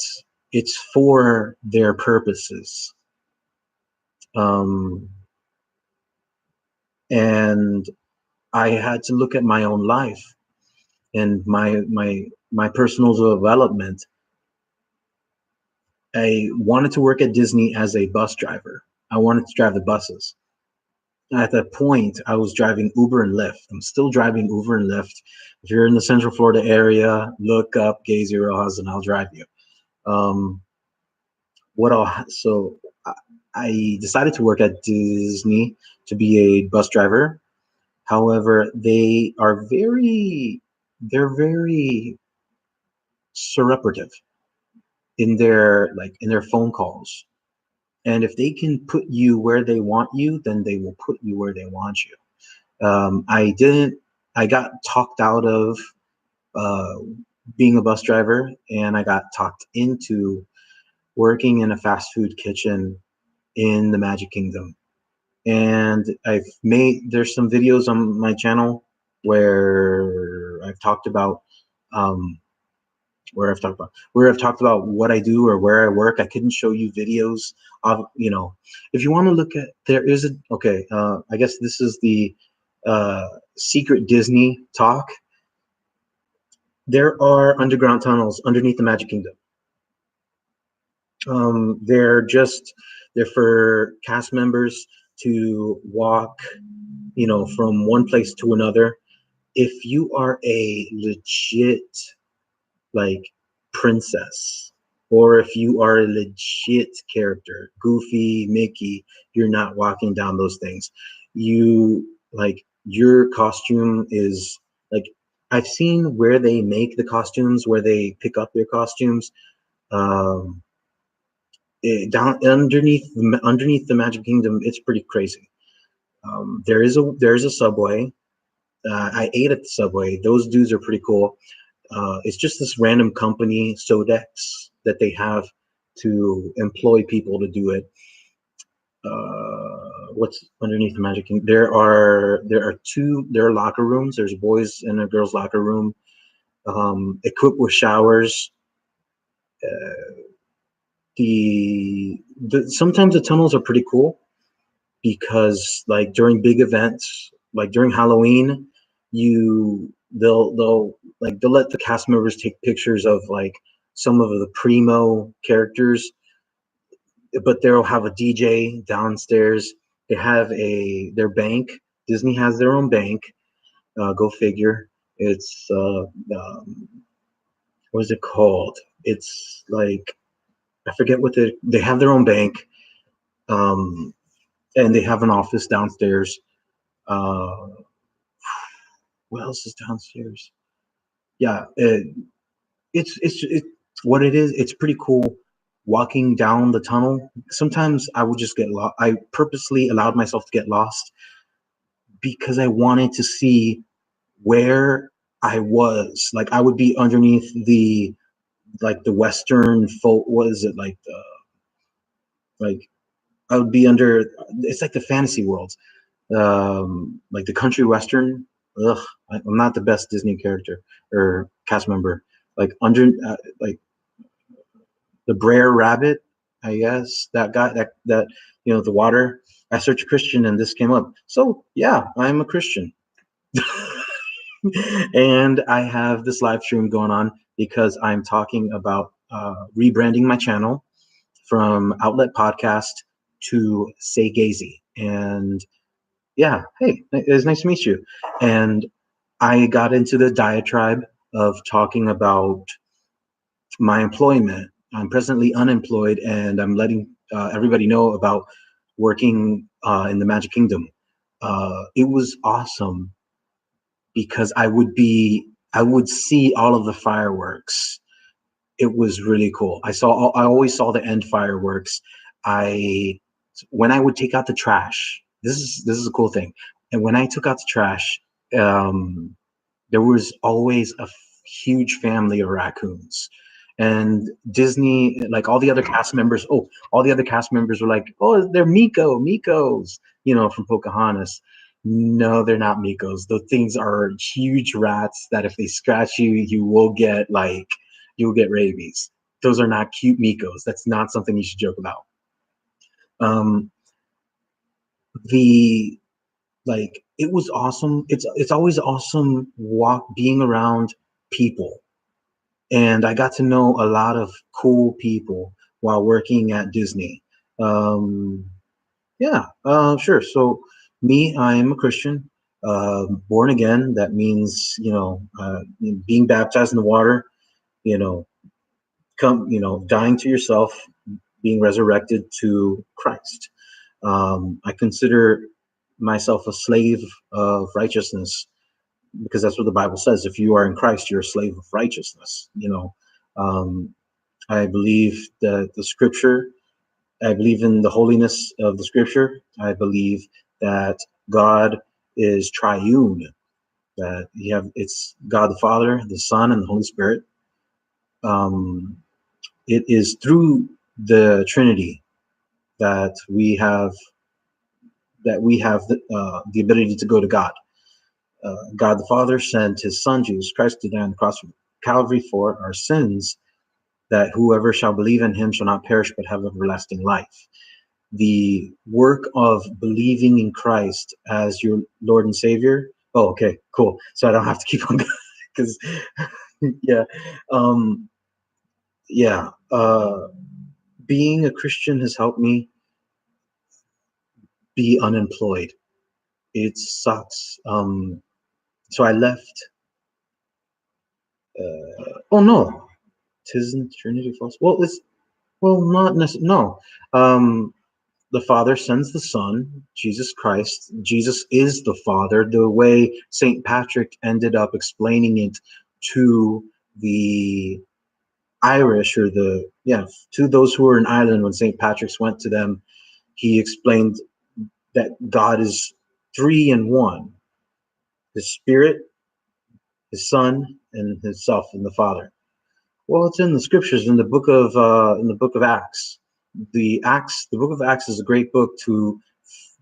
it's for their purposes. Um, and I had to look at my own life and my personal development. I wanted to work at Disney as a bus driver. I wanted to drive the buses. At that point, I was driving Uber and Lyft. I'm still driving Uber and Lyft. If you're in the Central Florida area, look up Geizi Rojas and I'll drive you. I decided to work at Disney to be a bus driver. However, they're very surreparative in their phone calls. And if they can put you where they want you, then they will put you where they want you. I didn't. I got talked out of uh, being a bus driver, and I got talked into working in a fast food kitchen in the Magic Kingdom. and there's some videos on my channel where I've talked about um, where I've talked about what I do or where I work. I couldn't show you videos of, if you want to look at, there is a, okay, I guess this is the secret Disney talk. There are underground tunnels underneath the Magic Kingdom. They're just, they're for cast members to walk, from one place to another. If you are a legit, like, princess, or if you are a legit character, Goofy, Mickey, you're not walking down those things. You, like, your costume is like, I've seen where they make the costumes, where they pick up their costumes. Um, Down underneath the Magic Kingdom, it's pretty crazy. There's a subway. I ate at the subway. Those dudes are pretty cool. It's just this random company, Sodex, that they have to employ people to do it. What's underneath the Magic Kingdom? There are locker rooms. There's a boys and a girls locker room, equipped with showers. Uh, Sometimes the tunnels are pretty cool because, like, during big events, like during Halloween, they'll let the cast members take pictures of, like, some of the primo characters, but they'll have a DJ downstairs. They have their bank. Disney has their own bank. Go figure. It's what is it called? It's like, I forget what they have their own bank. Um, and they have an office downstairs. Uh, what else is downstairs? Yeah, it's what it is. It's pretty cool walking down the tunnel. Sometimes I would just get lost. I purposely allowed myself to get lost because I wanted to see where I was. Like, I would be underneath the Western folk. What is it, like, like I would be under. It's like the fantasy world, like the country western. Ugh, I'm not the best Disney character or cast member. Like, like the Brer Rabbit, I guess, that guy, that the water. I searched Christian and this came up. So yeah, I'm a Christian. And I have this live stream going on because I'm talking about rebranding my channel from Outlet Podcast to SayGeizi. And yeah, hey, it's nice to meet you. And I got into the diatribe of talking about my employment. I'm presently unemployed, and I'm letting everybody know about working in the Magic Kingdom. It was awesome because I would see all of the fireworks. It was really cool. I always saw the end fireworks. I When I would take out the trash. This is a cool thing. And when I took out the trash, um, there was always a huge family of raccoons. And Disney, like, all the other cast members were like, oh, they're Mikos, from Pocahontas. No, they're not Mikos. Those things are huge rats that if they scratch you, you will get rabies. Those are not cute Mikos. That's not something you should joke about. Um, the like it was awesome. It's always awesome being around people, and I got to know a lot of cool people while working at Disney. Um, yeah, sure. So me, I am a Christian, born again. That means being baptized in the water. You know, dying to yourself, being resurrected to Christ. I consider myself a slave of righteousness because that's what the Bible says. If you are in Christ, you're a slave of righteousness. Um, I believe that the Scripture. I believe in the holiness of the Scripture. I believe that God is triune. That it's God the Father, the Son, and the Holy Spirit. Um, it is through the Trinity that we have that we have the ability to go to God. God the Father sent his Son, Jesus Christ, to die on the cross of Calvary for our sins, that whoever shall believe in him shall not perish but have everlasting life. The work of believing in Christ as your Lord and Savior. Oh, okay, cool. So I don't have to keep on because, yeah, um, yeah. Being a Christian has helped me be unemployed. It sucks. So I left. Oh no, tisn't Trinity false? Well, it's not necessarily. No, the Father sends the Son, Jesus Christ. Jesus is the Father. The way Saint Patrick ended up explaining it to the Irish, or to those who were in Ireland when Saint Patrick's went to them, he explained that God is three in one: His Spirit, His Son, and Himself, and the Father. Well, it's in the scriptures in the book of Acts. The book of Acts is a great book to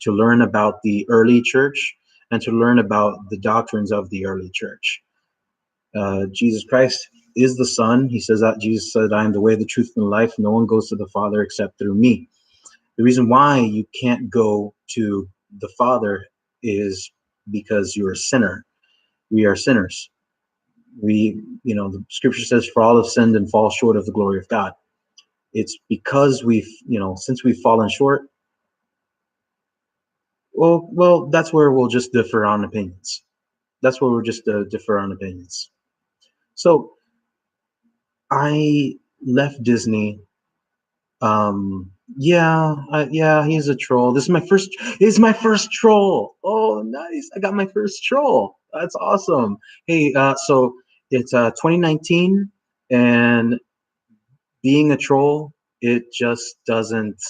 learn about the early church and to learn about the doctrines of the early church. Jesus Christ is the Son. He says that Jesus said, "I am the way, the truth, and the life. No one goes to the Father except through me." The reason why you can't go to the Father is because you're a sinner. We are sinners. The scripture says, "For all have sinned and fall short of the glory of God." It's because since we've fallen short. Well, that's where we'll just differ on opinions. That's where we'll just differ on opinions. So I left Disney. Yeah, he's a troll. This is my first. It's my first troll. Oh, nice! I got my first troll. That's awesome. Hey, so it's 2019, and being a troll, it just doesn't.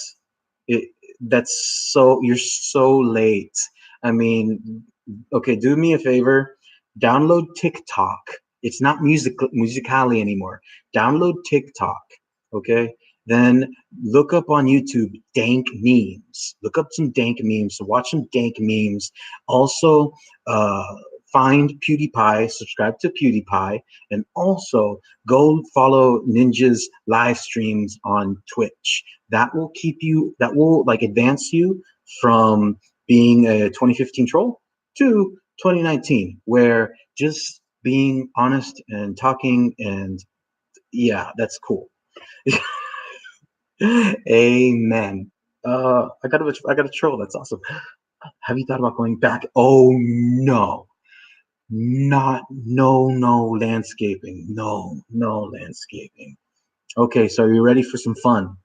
It that's so you're so late. I mean, okay, do me a favor, download TikTok. It's not musically anymore. Download TikTok, okay? Then look up on YouTube dank memes. Look up some dank memes. Watch some dank memes. Also, uh, find PewDiePie. Subscribe to PewDiePie, and also go follow Ninja's live streams on Twitch. That will keep you. That will like advance you from being a 2015 troll to 2019, where just being honest and talking, and yeah, that's cool. Amen. I got a troll. That's awesome. Have you thought about going back? Oh no, no landscaping. No landscaping. Okay, so are you ready for some fun?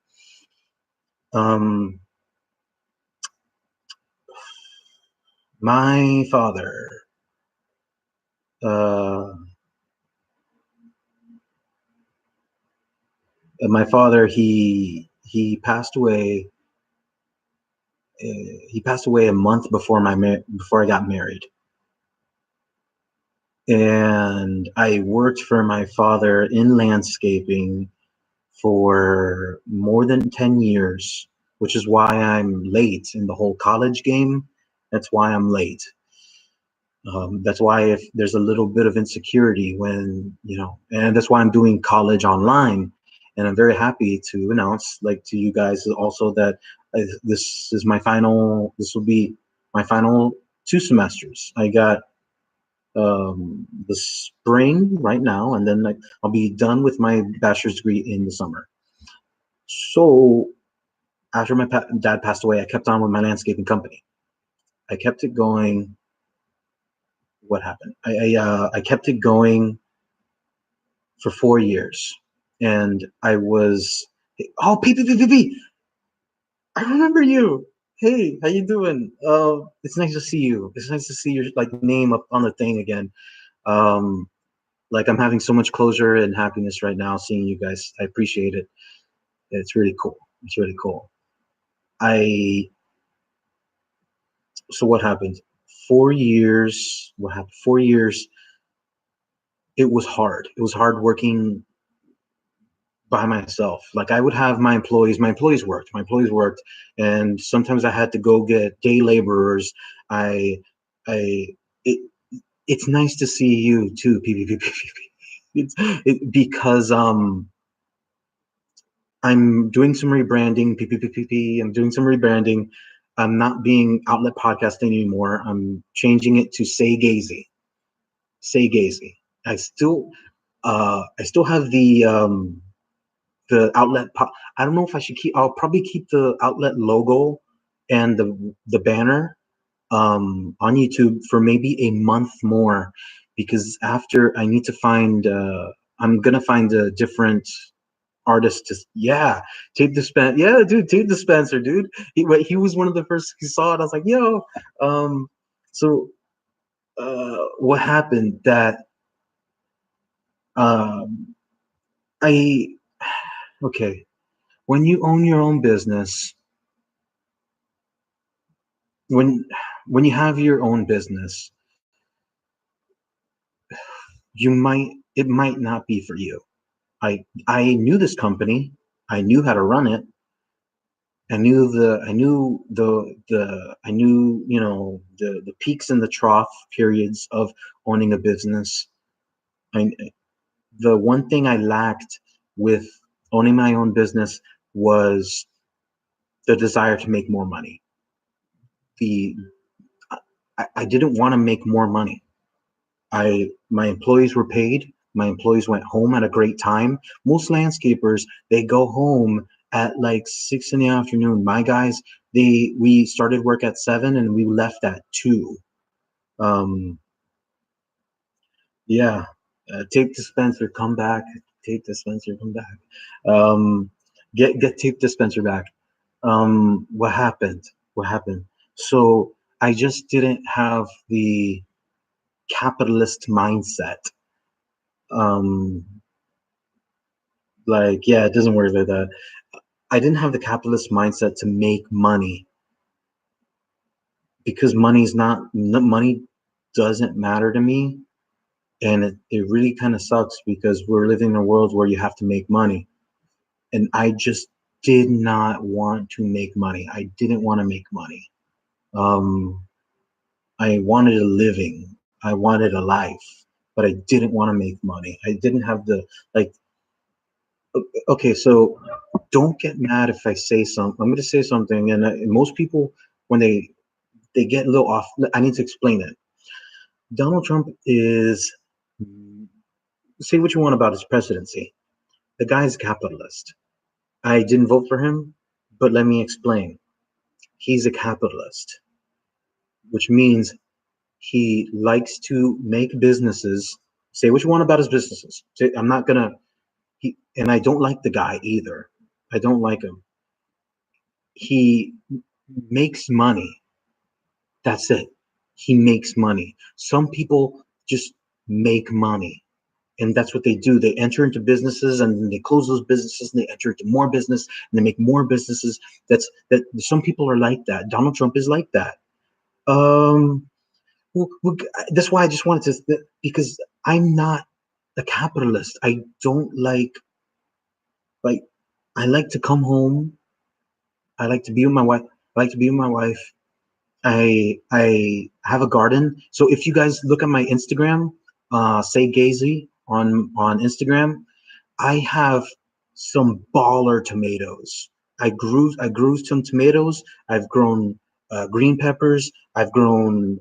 Um, my father. Uh, my father. He passed away. He passed away a month before I got married, and I worked for my father in landscaping for more than 10 years, which is why I'm late in the whole college game. That's why I'm late. That's why if there's a little bit of insecurity and that's why I'm doing college online. And I'm very happy to announce, like, to you guys also that this will be my final 2 semesters. I got the spring right now, and then I'll be done with my bachelor's degree in the summer. So after my dad passed away, I kept on with my landscaping company. I kept it going. What happened? I kept it going for 4 years, and I was P. I remember you. Hey, how you doing? It's nice to see you. It's nice to see your name up on the thing again. Um, I'm having so much closure and happiness right now seeing you guys. I appreciate it. It's really cool. It's really cool. I So what happened? 4 years. What happened? 4 years. It was hard. It was hard working by myself. Like I would have my employees worked, and sometimes I had to go get day laborers. I, I, it, it's nice to see you too, PPP. Because I'm doing some rebranding, PPPP. I'm doing some rebranding. I'm not being Outlet Podcasting anymore. I'm changing it to SayGeizi. SayGeizi. I still, I still have the outlet. I don't know if I should keep. I'll probably keep the outlet logo and the banner on YouTube for maybe a month more, because after I need to find. I'm gonna find a different artist to. Yeah, tape dispenser. Yeah, dude, tape dispenser, dude. He was one of the first who saw it. I was like, yo. Um, so what happened that um, I okay, when you own your own business, when you have your own business, you might it might not be for you. I knew this company. I knew how to run it. I knew, the peaks and the trough periods of owning a business. I The one thing I lacked with owning my own business was the desire to make more money. The I didn't want to make more money. My employees were paid. My employees went home at a great time. Most landscapers, they go home at like 6 in the afternoon. My guys, we started work at 7 and we left at 2. Um, yeah, tape dispenser, come back. Tape dispenser, come back. Um, get tape dispenser back. What happened? What happened? So I just didn't have the capitalist mindset. Um, like, yeah, it doesn't work like that. I didn't have the capitalist mindset to make money, because money doesn't matter to me. And it really kind of sucks because we're living in a world where you have to make money. And I just did not want to make money. I didn't want to make money. Um, I wanted a living. I wanted a life, but I didn't want to make money. I didn't have the like. Okay, so don't get mad if I say something. I'm going to say something, and most people, when they get a little off, I need to explain it. Donald Trump is, say what you want about his presidency. The guy's a capitalist. I didn't vote for him, but let me explain. He's a capitalist, which means he likes to make businesses. Say what you want about his businesses. I'm not gonna. And I don't like the guy either. I don't like him. He makes money. That's it. He makes money. Some people just make money, and that's what they do. They enter into businesses and then they close those businesses and they enter into more business and they make more businesses. That some people are like that. Donald Trump is like that. Um, that's why I just wanted to, because I'm not a capitalist. I don't like I like to come home. I like to be with my wife. I like to be with my wife. I have a garden. So if you guys look at my Instagram, SayGeizi on Instagram, I have some baller tomatoes. I grew some tomatoes. I've grown green peppers. I've grown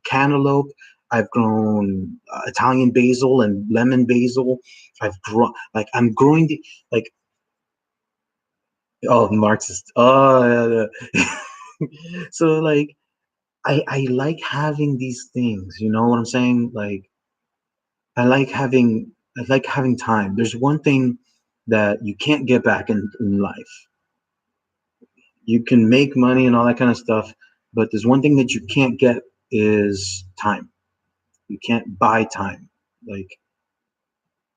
cantaloupe. I've grown Italian basil and lemon basil. I've grown like I'm growing like, oh, Marxist. Oh, yeah, yeah. So like I like having these things. You know what I'm saying? Like I like having time. There's one thing that you can't get back in life. You can make money and all that kind of stuff, but there's one thing that you can't get is time. You can't buy time. Like,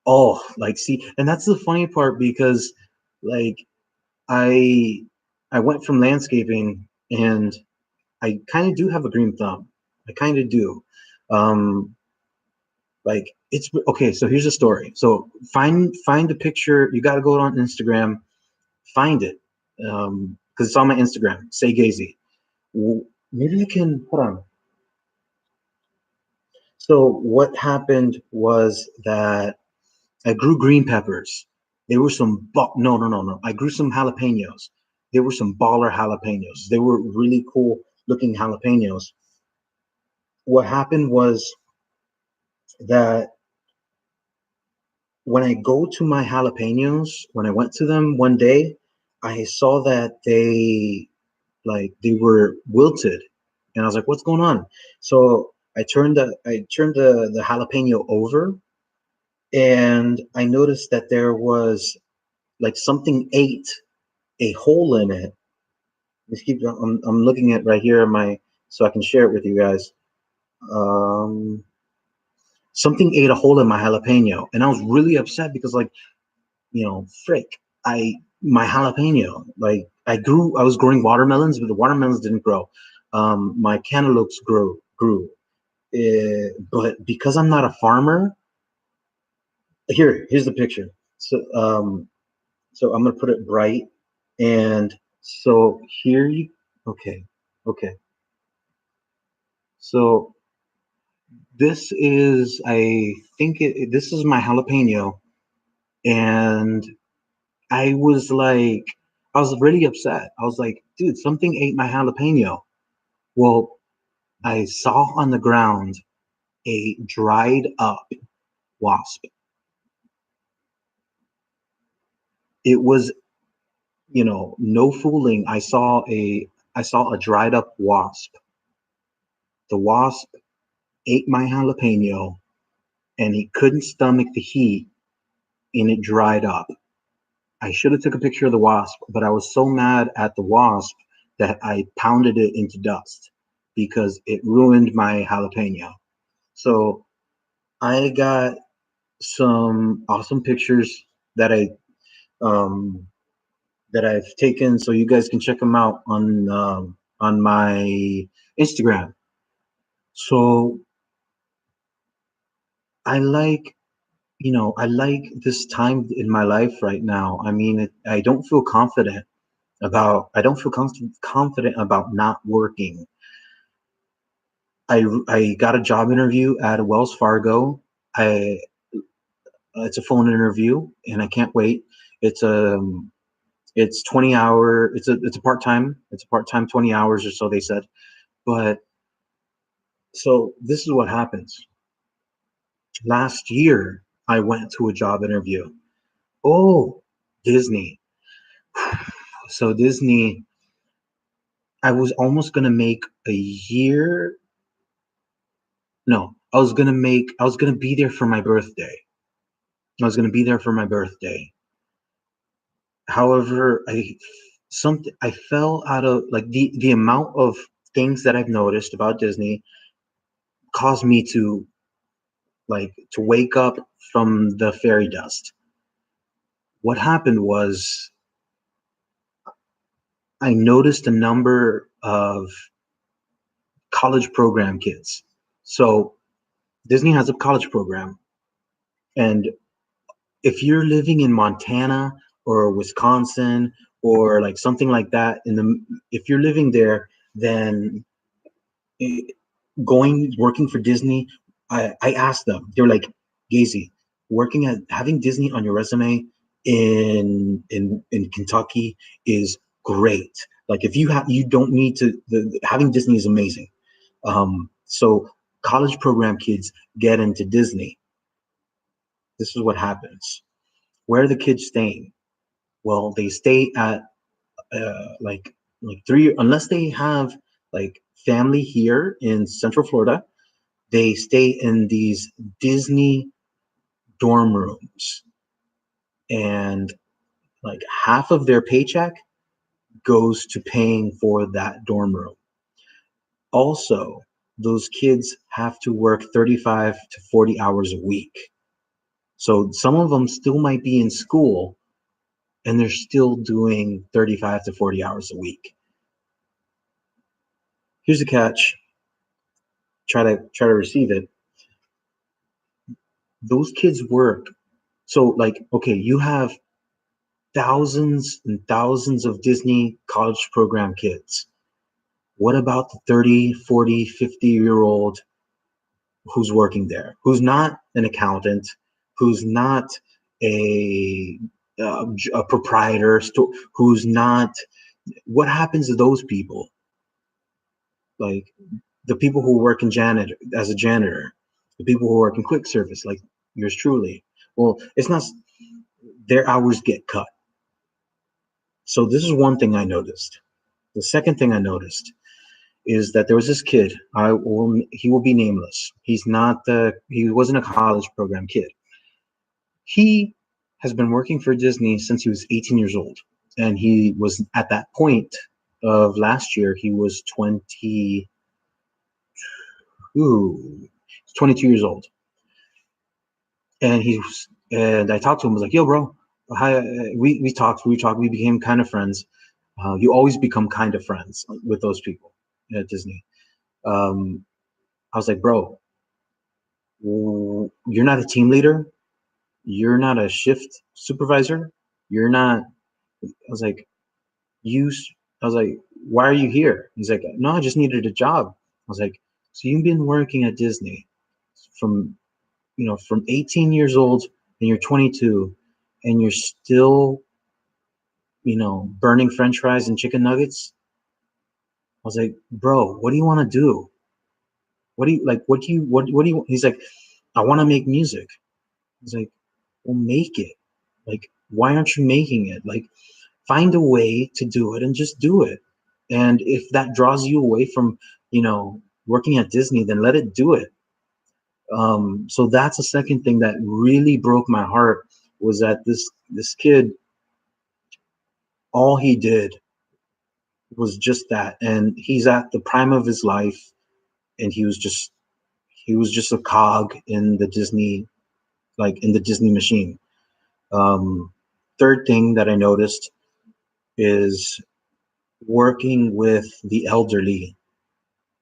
oh, like, see, and that's the funny part, because like I I went from landscaping, and I kind of do have a green thumb. I kind of do. Um, like It's okay. So here's the story. So find the picture. You got to go on Instagram, find it, because it's on my Instagram. SayGeizi. Maybe I can hold on. So what happened was that I grew green peppers. There were some no, no, no, no. I grew some jalapenos. There were some baller jalapenos. They were really cool looking jalapenos. What happened was that when I go to my jalapenos, when I went to them one day, I saw that they were wilted, and I was like, "What's going on?" So I turned the jalapeno over, and I noticed that there was like something ate a hole in it. Just keep. I'm looking at right here on my so I can share it with you guys. Um, Something ate a hole in my jalapeno, and I was really upset because like frick, I my jalapeno. Like I was growing watermelons, but the watermelons didn't grow. My cantaloupes grew. But because I'm not a farmer, here's the picture. So I'm gonna put it bright, and so here you. Okay, okay. So this is this is my jalapeno, and I was like, I was really upset. I was like, dude, something ate my jalapeno. Well, I saw on the ground a dried up wasp. It was, no fooling. I saw a dried up wasp. The wasp ate my jalapeno and he couldn't stomach the heat and it dried up. I should have took a picture of the wasp, but I was so mad at the wasp that I pounded it into dust because it ruined my jalapeno. So I got some awesome pictures that um, I've taken, so you guys can check them out on my Instagram. So I like I like this time in my life right now. I mean, I don't feel confident about not working. I got a job interview at Wells Fargo. I It's a phone interview, and I can't wait. It's it's 20 hour. It's a part time. It's a part time 20 hours or so they said. But so this is what happens. Last year I went to a job interview. Oh, Disney. So Disney, I was almost gonna make a year. No, I was gonna be there for my birthday. I was gonna be there for my birthday. However, I fell out of like the amount of things that I've noticed about Disney caused me to wake up from the fairy dust. What happened was I noticed a number of college program kids. So Disney has a college program, and if you're living in Montana or Wisconsin or like something like that if you're living there, then going working for Disney, I asked them. They were like, Gazy, working at having Disney on your resume in Kentucky is great. Like if you don't need to having Disney is amazing. So college program kids get into Disney. This is what happens. Where are the kids staying? Well, they stay at like three unless they have like family here in Central Florida. They stay in these Disney dorm rooms, and like half of their paycheck goes to paying for that dorm room. Also, those kids have to work 35 to 40 hours a week. So some of them still might be in school and they're still doing 35 to 40 hours a week. Here's the catch. Try to receive it. Those kids work. So like, okay, you have thousands and thousands of Disney college program kids. What about the 30, 40, 50-year-old who's working there, who's not an accountant, who's not a a proprietor, who's not? What happens to those people? Like the people who work in janitor as a janitor, the people who work in quick service, like yours truly. Well, it's not their hours get cut. So this is one thing I noticed. The second thing I noticed is that there was this kid. He will be nameless. He wasn't a college program kid. He has been working for Disney since he was 18 years old, and he was at that point of last year. He was 22 years old, and I talked to him. I was like, "Yo, bro, hi." We talked. We became kind of friends. You always become kind of friends with those people at Disney. Um, I was like, "Bro, you're not a team leader. You're not a shift supervisor. You're not." I was like, "You." I was like, "Why are you here?" He's like, "No, I just needed a job." I was like, "So you've been working at Disney from from 18 years old, and you're 22, and you're still burning French fries and chicken nuggets?" I was like, "Bro, what do you want to do? What do you like? What do you?" He's like, "I want to make music." I was like, "Well, make it. Like, why aren't you making it? Like, find a way to do it and just do it. And if that draws you away from, working at Disney, then let it do it." So that's the second thing that really broke my heart, was that this kid, all he did was just that, and he's at the prime of his life, and he was just a cog in the Disney, like in the Disney machine. Um, Third thing that I noticed is working with the elderly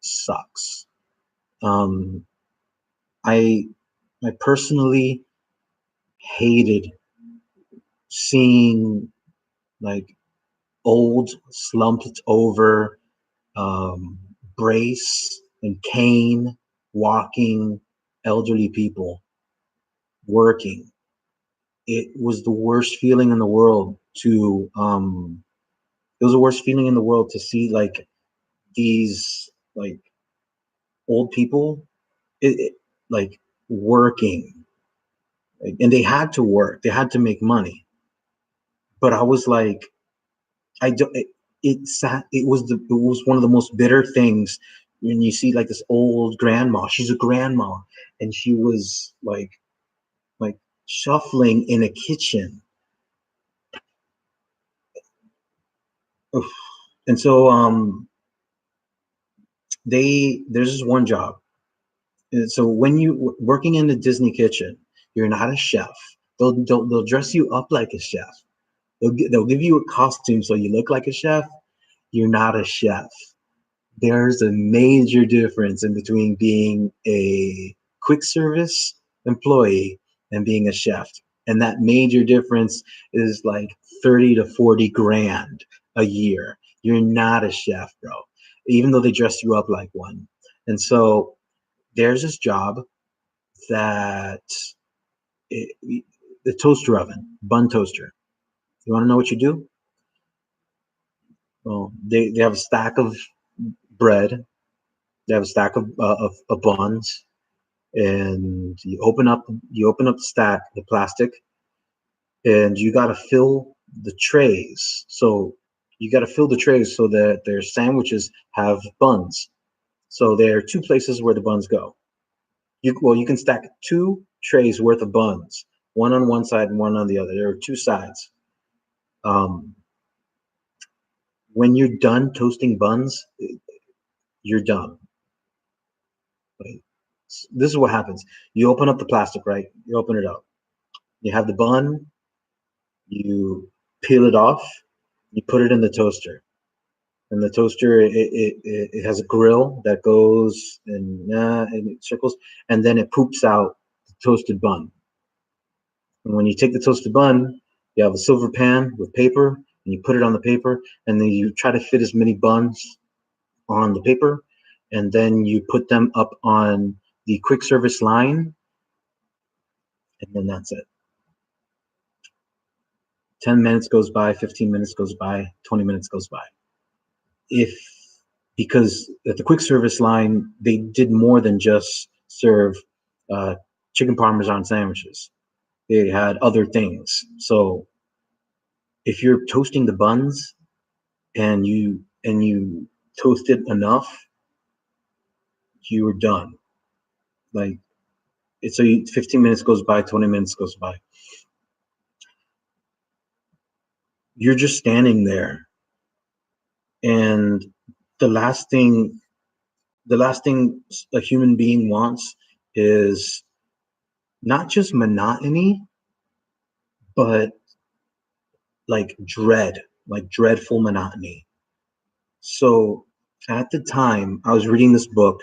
sucks. Um, I I personally hated seeing like old, slumped over, um, brace and cane walking elderly people working. It was the worst feeling in the world to it was the worst feeling in the world to see like these like old people, like working, like, and they had to work, they had to make money. But I was like, I don't. It was one of the most bitter things when you see like this old grandma. She's a grandma, and she was like shuffling in a kitchen. Oof. And so there's this one job. And so when you working in the Disney kitchen, you're not a chef. They'll dress you up like a chef. They'll give you a costume so you look like a chef. You're not a chef. There's a major difference in between being a quick service employee and being a chef. And that major difference is like 30 to 40 grand a year. You're not a chef, bro, even though they dress you up like one. And so there's this job that the toaster oven, bun toaster. You want to know what you do? Well, they have a stack of bread. They have a stack of buns, and you open up the stack, the plastic, and you got to fill the trays. So you got to fill the trays so that their sandwiches have buns. So there are two places where the buns go. You can stack two trays worth of buns, one on one side and one on the other. There are two sides. Um, when you're done toasting buns, you're done. Right? This is what happens. You open up the plastic, right? You open it up. You have the bun. You peel it off. You put it in the toaster. And the toaster, it has a grill that goes and it circles, and then it poops out toasted bun. And when you take the toasted bun, you have a silver pan with paper, and you put it on the paper, and then you try to fit as many buns on the paper, and then you put them up on the quick service line, and then that's it. 10 minutes goes by, 15 minutes goes by, 20 minutes goes by. Because at the quick service line, they did more than just serve chicken parmesan sandwiches. They had other things. So if you're toasting the buns and you toast it enough, you're done. Like it's 15 minutes goes by, 20 minutes goes by. You're just standing there, and the last thing a human being wants is not just monotony, but like dreadful monotony. So at the time, I was reading this book,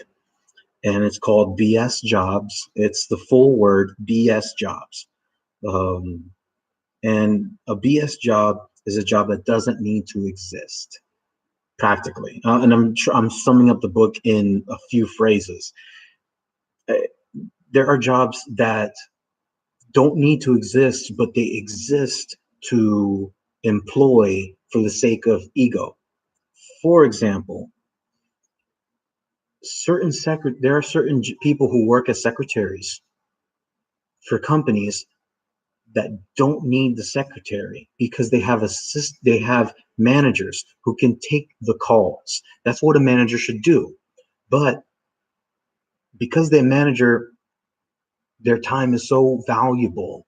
and it's called BS Jobs. It's the full word, BS Jobs. And a BS job is a job that doesn't need to exist, practically. And I'm summing up the book in a few phrases. There are jobs that don't need to exist, but they exist to employ for the sake of ego. For example, there are certain people who work as secretaries for companies that don't need the secretary because they have managers who can take the calls. That's what a manager should do. But because their manager, their time is so valuable,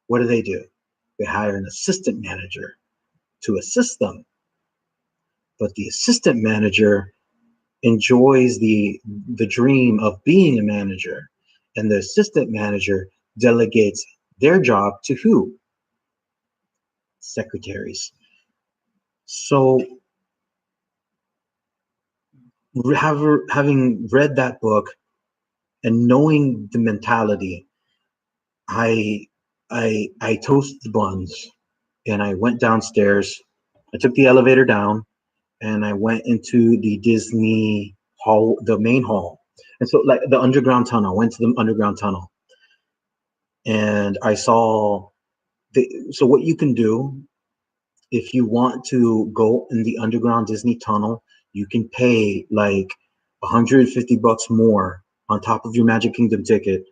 what do? They hire an assistant manager to assist them. But the assistant manager enjoys the dream of being a manager, and the assistant manager delegates their job to who? Secretaries. So having read that book and knowing the mentality, I toasted the buns, and I went downstairs. I took the elevator down, and I went into the Disney hall, the main hall. And so like the underground tunnel, I went to the underground tunnel, and I saw so what you can do if you want to go in the underground Disney tunnel, you can pay like $150 more on top of your Magic Kingdom ticket,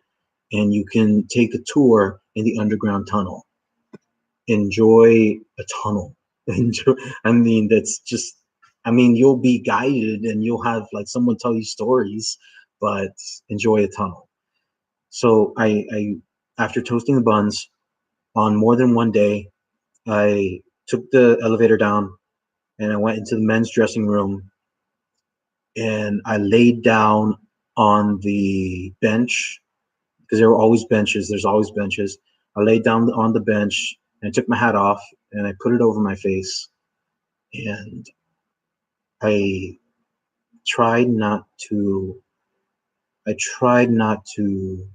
and you can take a tour in the underground tunnel. Enjoy a tunnel. Enjoy, I mean, you'll be guided and you'll have like someone tell you stories, but enjoy a tunnel. So I after toasting the buns on more than one day, I took the elevator down, and I went into the men's dressing room, and I laid down on the bench because there were always benches. There's always benches. I laid down on the bench, and I took my hat off, and I put it over my face, and I tried not to. I tried not to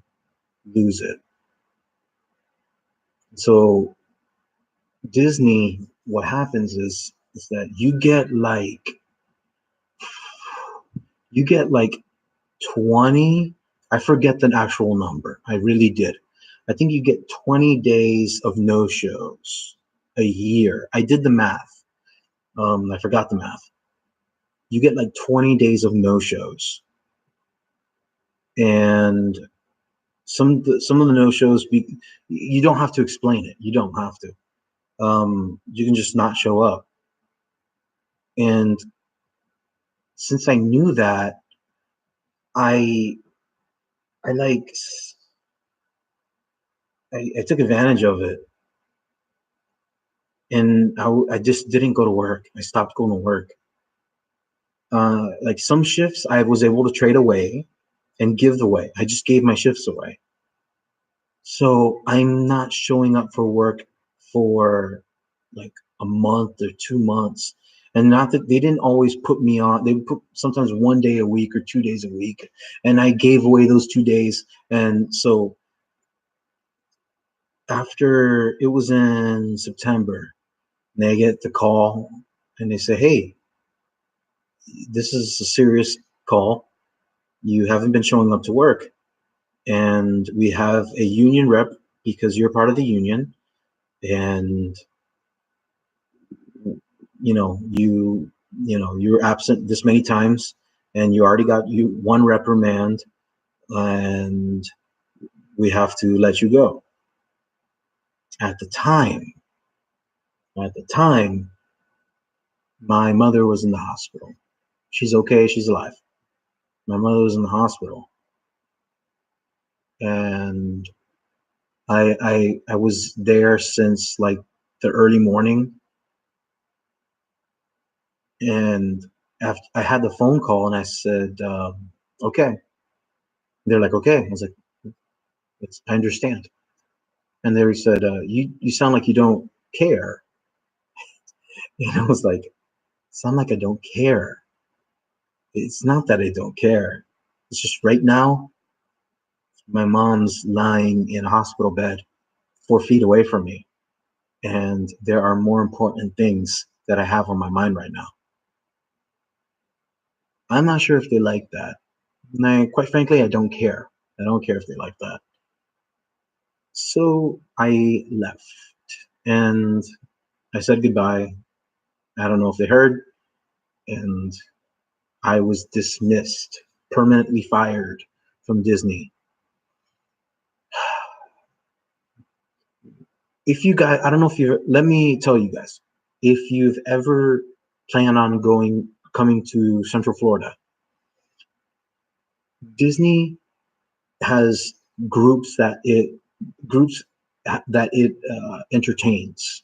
lose it. So Disney, what happens is that you get like 20, I forget the actual number. I really did. I think you get 20 days of no-shows a year. I did the math. I forgot the math. You get like 20 days of no-shows. And some of the no-shows, you don't have to explain it. You don't have to. You can just not show up. And since I knew that, I took advantage of it, and I just didn't go to work. I stopped going to work. Like some shifts, I was able to trade away and give away. I just gave my shifts away. So I'm not showing up for work for like a month or 2 months. And not that they didn't always put me on, they would put sometimes 1 day a week or 2 days a week. And I gave away those 2 days. And so After it was in September, they get the call and they say, "Hey, this is a serious call. You haven't been showing up to work, and we have a union rep because you're part of the union, and you're absent this many times, and you already got you one reprimand, and we have to let you go." At the time, at the time, my mother was in the hospital. She's okay. She's alive. My mother was in the hospital, and I was there since like the early morning, and after I had the phone call, and I said, "Okay." They're like, "Okay." I was like, "I understand." And they said, "You sound like you don't care." And I was like, "Sound like I don't care? It's not that I don't care. It's just right now, my mom's lying in a hospital bed 4 feet away from me, and there are more important things that I have on my mind right now." I'm not sure if they like that. And quite frankly, I don't care. I don't care if they like that. So I left and I said goodbye. I don't know if they heard, and I was dismissed, permanently fired from Disney. If you guys, I don't know if you, let me tell you guys, if you've ever planned on coming to Central Florida, Disney has groups that it groups that it entertains.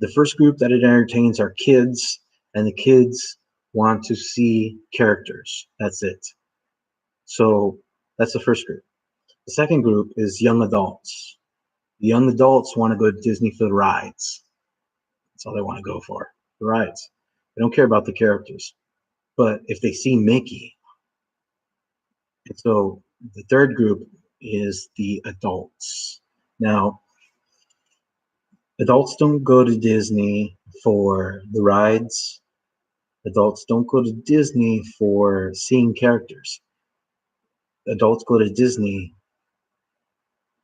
The first group that it entertains are kids, and the kids want to see characters. That's it. So that's the first group. The second group is young adults. The young adults want to go to Disney for the rides. That's all they want to go for, the rides. They don't care about the characters. But if they see Mickey, and so the third group is the adults. Now, adults don't go to Disney for the rides. Adults don't go to Disney for seeing characters. Adults go to Disney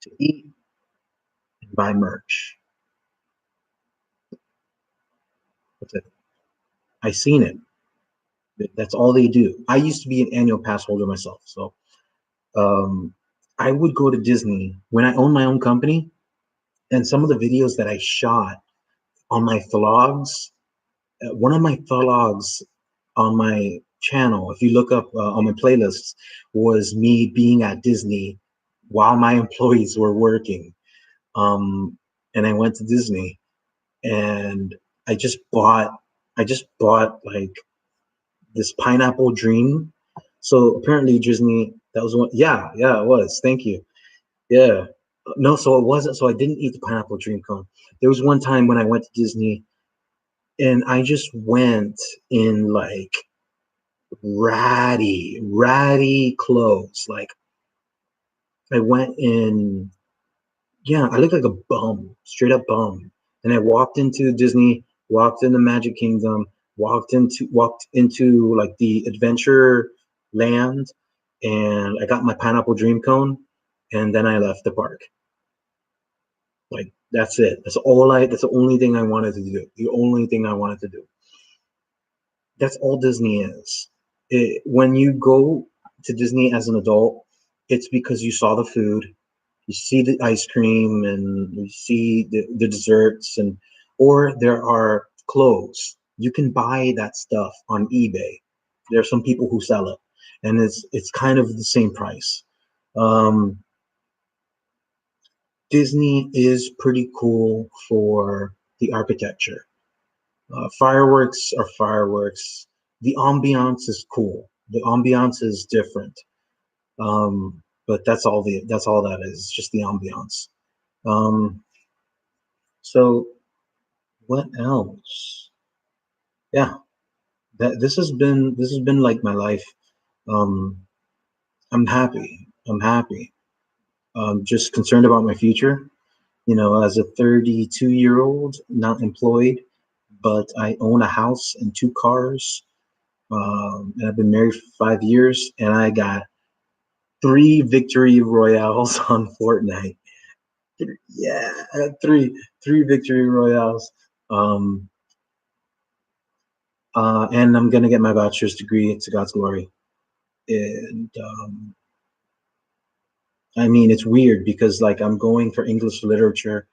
to eat and buy merch. That's it. I seen it. That's all they do. I used to be an annual pass holder myself, so um, I would go to Disney when I owned my own company, and some of the videos that I shot on my vlogs, one of my vlogs on my channel, if you look up on my playlists, was me being at Disney while my employees were working. Um, and I went to Disney, and I just bought, I just bought like this pineapple dream. So apparently Disney, that was one. Yeah, yeah, it was. Thank you. Yeah. No, so it wasn't. So I didn't eat the pineapple dream cone. There was one time when I went to Disney, and I just went in like ratty clothes. Like I went in, yeah, I looked like a bum, straight up bum. And I walked into Disney, walked into Magic Kingdom, walked into like the adventure land, and I got my pineapple dream cone, and then I left the park. Like that's it. That's the only thing I wanted to do. The only thing I wanted to do. That's all Disney is. When you go to Disney as an adult, it's because you saw the food, you see the ice cream, and you see the desserts, and or there are clothes. You can buy that stuff on eBay. There are some people who sell it, and it's kind of the same price. Um, Disney is pretty cool for the architecture. Fireworks are fireworks. The ambiance is cool. The ambiance is different. But that's all that is, just the ambiance. Um, so what else? Yeah, that this has been like my life. Um, I'm happy. I'm happy. Just concerned about my future. You know, as a 32-year-old, not employed, but I own a house and two cars. And I've been married for 5 years, and I got three victory royales on Fortnite. Yeah, three victory royales. Um, and I'm gonna get my bachelor's degree to God's glory. And I mean, it's weird because like I'm going for English literature,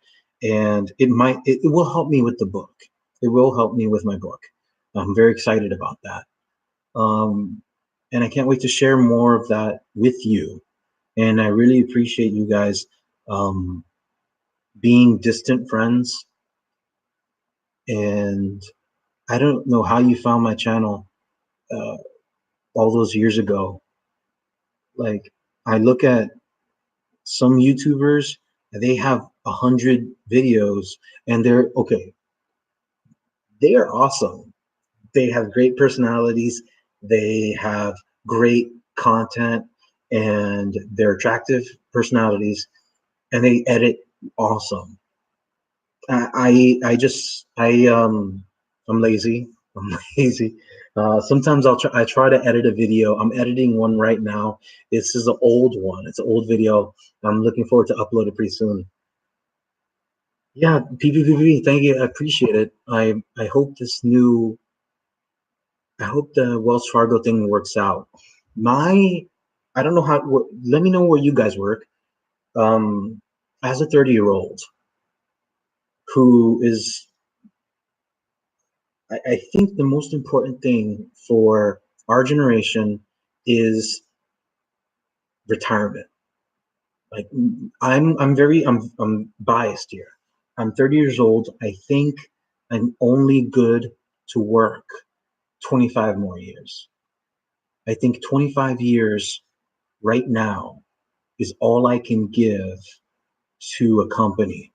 and it will help me with the book. It will help me with my book. I'm very excited about that. Um, and I can't wait to share more of that with you. And I really appreciate you guys um, being distant friends. And I don't know how you found my channel uh, all those years ago. Like I look at some YouTubers, they have 100 videos, and they're okay. They are awesome. They have great personalities. They have great content, and they're attractive personalities, and they edit awesome. I'm lazy. I'm lazy. Sometimes I try to edit a video. I'm editing one right now. This is an old one. It's an old video. I'm looking forward to upload it pretty soon. Yeah, PPPP. Thank you. I appreciate it. I hope I hope the Wells Fargo thing works out. My I don't know how. Let me know where you guys work. Um, as a 30-year-old who is I think the most important thing for our generation is retirement. Like I'm biased here. I'm 30 years old. I think I'm only good to work 25 more years. I think 25 years right now is all I can give to a company.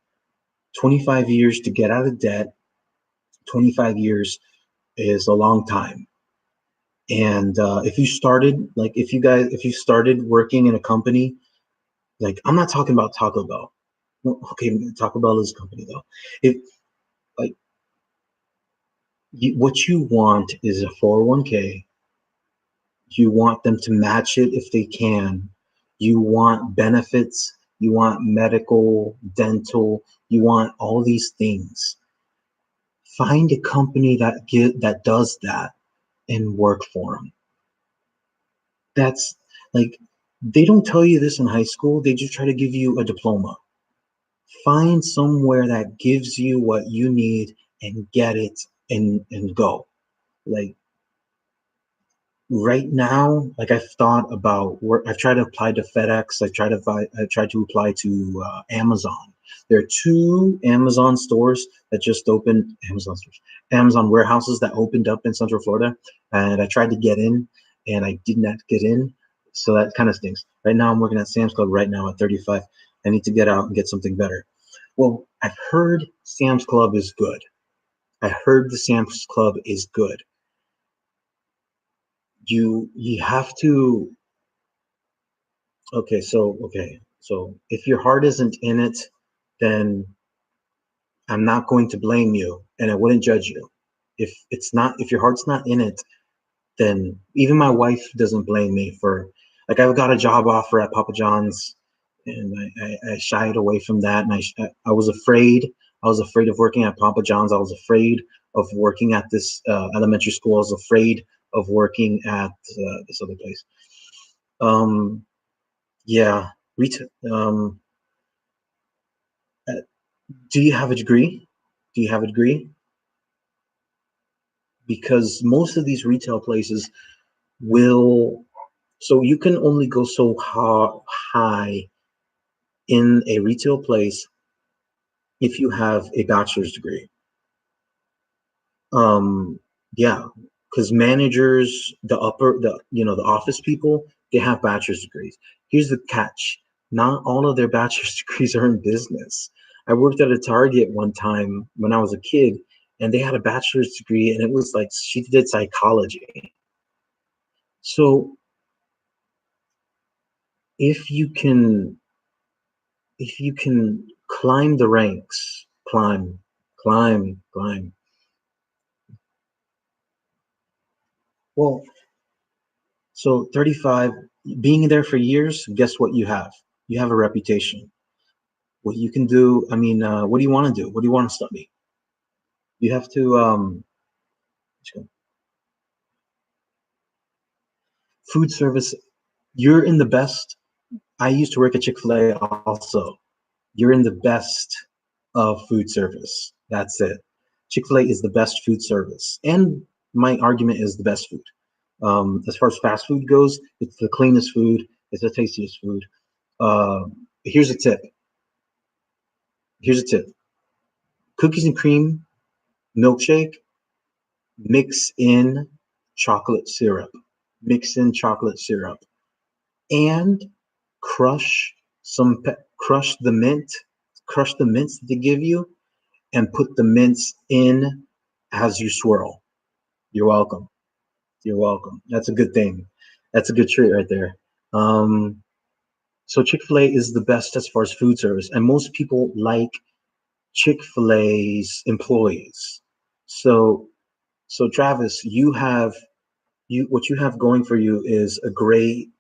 25 years to get out of debt, 25 years is a long time. And if you started, like, if you started working in a company, like, I'm not talking about Taco Bell. Well, okay, Taco Bell is a company though. If like what you want is a 401k, you want them to match it if they can. You want benefits. You want medical, dental. You want all these things. Find a company that does that and work for them. That's like they don't tell you this in high school. They just try to give you a diploma. Find somewhere that gives you what you need and get it and go. Like right now, like I've thought about work. I've tried to apply to FedEx. I tried to apply to Amazon. There are two Amazon stores that just opened. Amazon warehouses that opened up in Central Florida, and I tried to get in, and I did not get in. So that kind of stinks. Right now, I'm working at Sam's Club. Right now at 35, I need to get out and get something better. Well, I've heard Sam's Club is good. I heard the Sam's Club is good. You have to okay, so if your heart isn't in it, then I'm not going to blame you, and I wouldn't judge you. If your heart's not in it, then even my wife doesn't blame me for, like, I've got a job offer at Papa John's, and I shied away from that, and I was afraid. I was afraid of working at Papa John's. I was afraid of working at this elementary school. I was afraid of working at this other place. Um, yeah, retail. Uh, do you have a degree? Do you have a degree? Because most of these retail places will, so you can only go so high in a retail place if you have a bachelor's degree. Um, yeah, because managers, the office people, they have bachelor's degrees. Here's the catch: not all of their bachelor's degrees are in business. I worked at a Target one time when I was a kid, and they had a bachelor's degree, and it was like she did psychology. So if you can, if you can Climb the ranks. Climb, climb, climb. Well, so 35, being there for years, guess what you have? You have a reputation. What you can do, I mean, what do you want to do? What do you want to study? You have to, food service, you're in the best. I used to work at Chick-fil-A also. You're in the best of food service. That's it. Chick-fil-A is the best food service. And my argument is the best food. As far as fast food goes, it's the cleanest food, it's the tastiest food. Uh, here's a tip. Here's a tip. Cookies and cream milkshake, mix in chocolate syrup. Mix in chocolate syrup. And crush crush the mint, crush the mints that they give you, and put the mints in as you swirl. You're welcome. You're welcome. That's a good thing. That's a good treat right there. Um, so Chick-fil-A is the best as far as food service, and most people like Chick-fil-A's employees. So, so Travis, what you have going for you is a great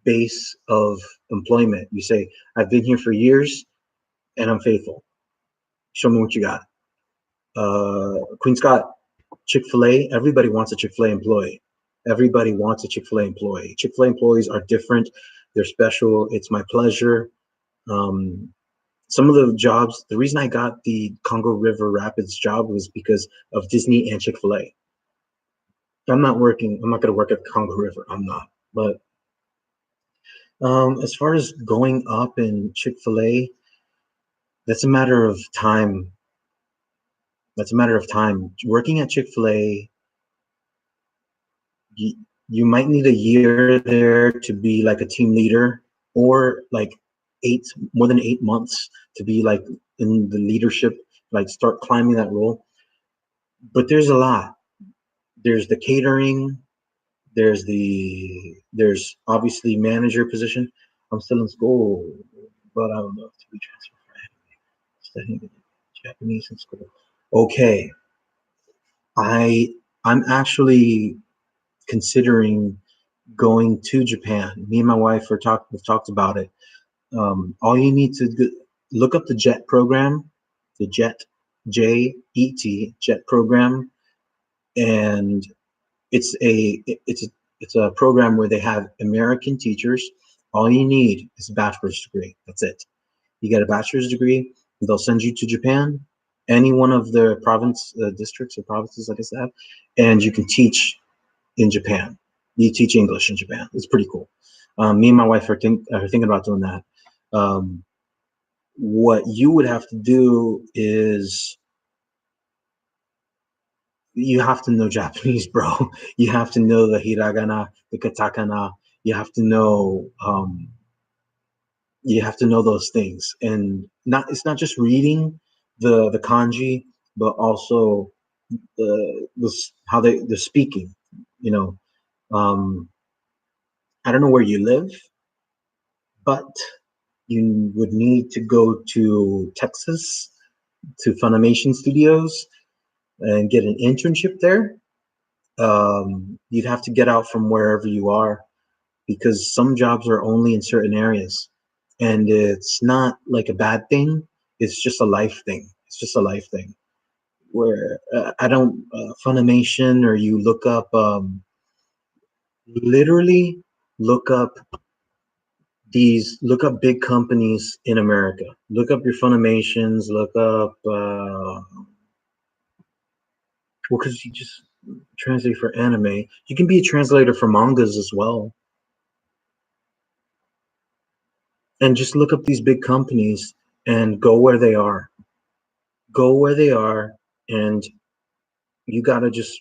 base of employment. You say, I've been here for years and I'm faithful. Show me what you got. Queen Scott, Chick-fil-A, everybody wants a Chick-fil-A employee. Everybody wants a Chick-fil-A employee. Chick-fil-A employees are different. They're special. It's my pleasure. Um, some of the jobs, the reason I got the Congo River Rapids job was because of Disney and Chick-fil-A. I'm not going to work at Congo River. I'm not. But as far as going up in Chick-fil-A, that's a matter of time. That's a matter of time. Working at Chick-fil-A, you, you might need a year there to be like a team leader, or like more than 8 months to be like in the leadership, like start climbing that role. But there's a lot. There's the catering, there's obviously manager position. I'm still in school, but I would love to be transferred for studying Japanese in school. Okay, I I'm actually considering going to Japan. Me and my wife we've talked about it. All you need to look up the JET program, the JET, JET program, and it's a it's a it's a program where they have American teachers. All you need is a bachelor's degree. That's it. You get a bachelor's degree, they'll send you to Japan, any one of the districts or provinces, like I said, and you can teach in Japan. You teach English in Japan. It's pretty cool. Me and my wife are thinking about doing that. Um, what you would have to do is you have to know Japanese, bro. You have to know the hiragana, the katakana. You have to know those things, and it's not just reading the kanji, but also how they're speaking. You know, um, I don't know where you live, but you would need to go to Texas to Funimation Studios and get an internship there. You'd have to get out from wherever you are because some jobs are only in certain areas, and it's not like a bad thing. It's just a life thing. It's just a life thing where I don't Funimation, or you look up literally look up look up big companies in America. Look up your Funimations. Look up well, because you just translate for anime. You can be a translator for mangas as well. And just look up these big companies and go where they are. Go where they are, and you gotta just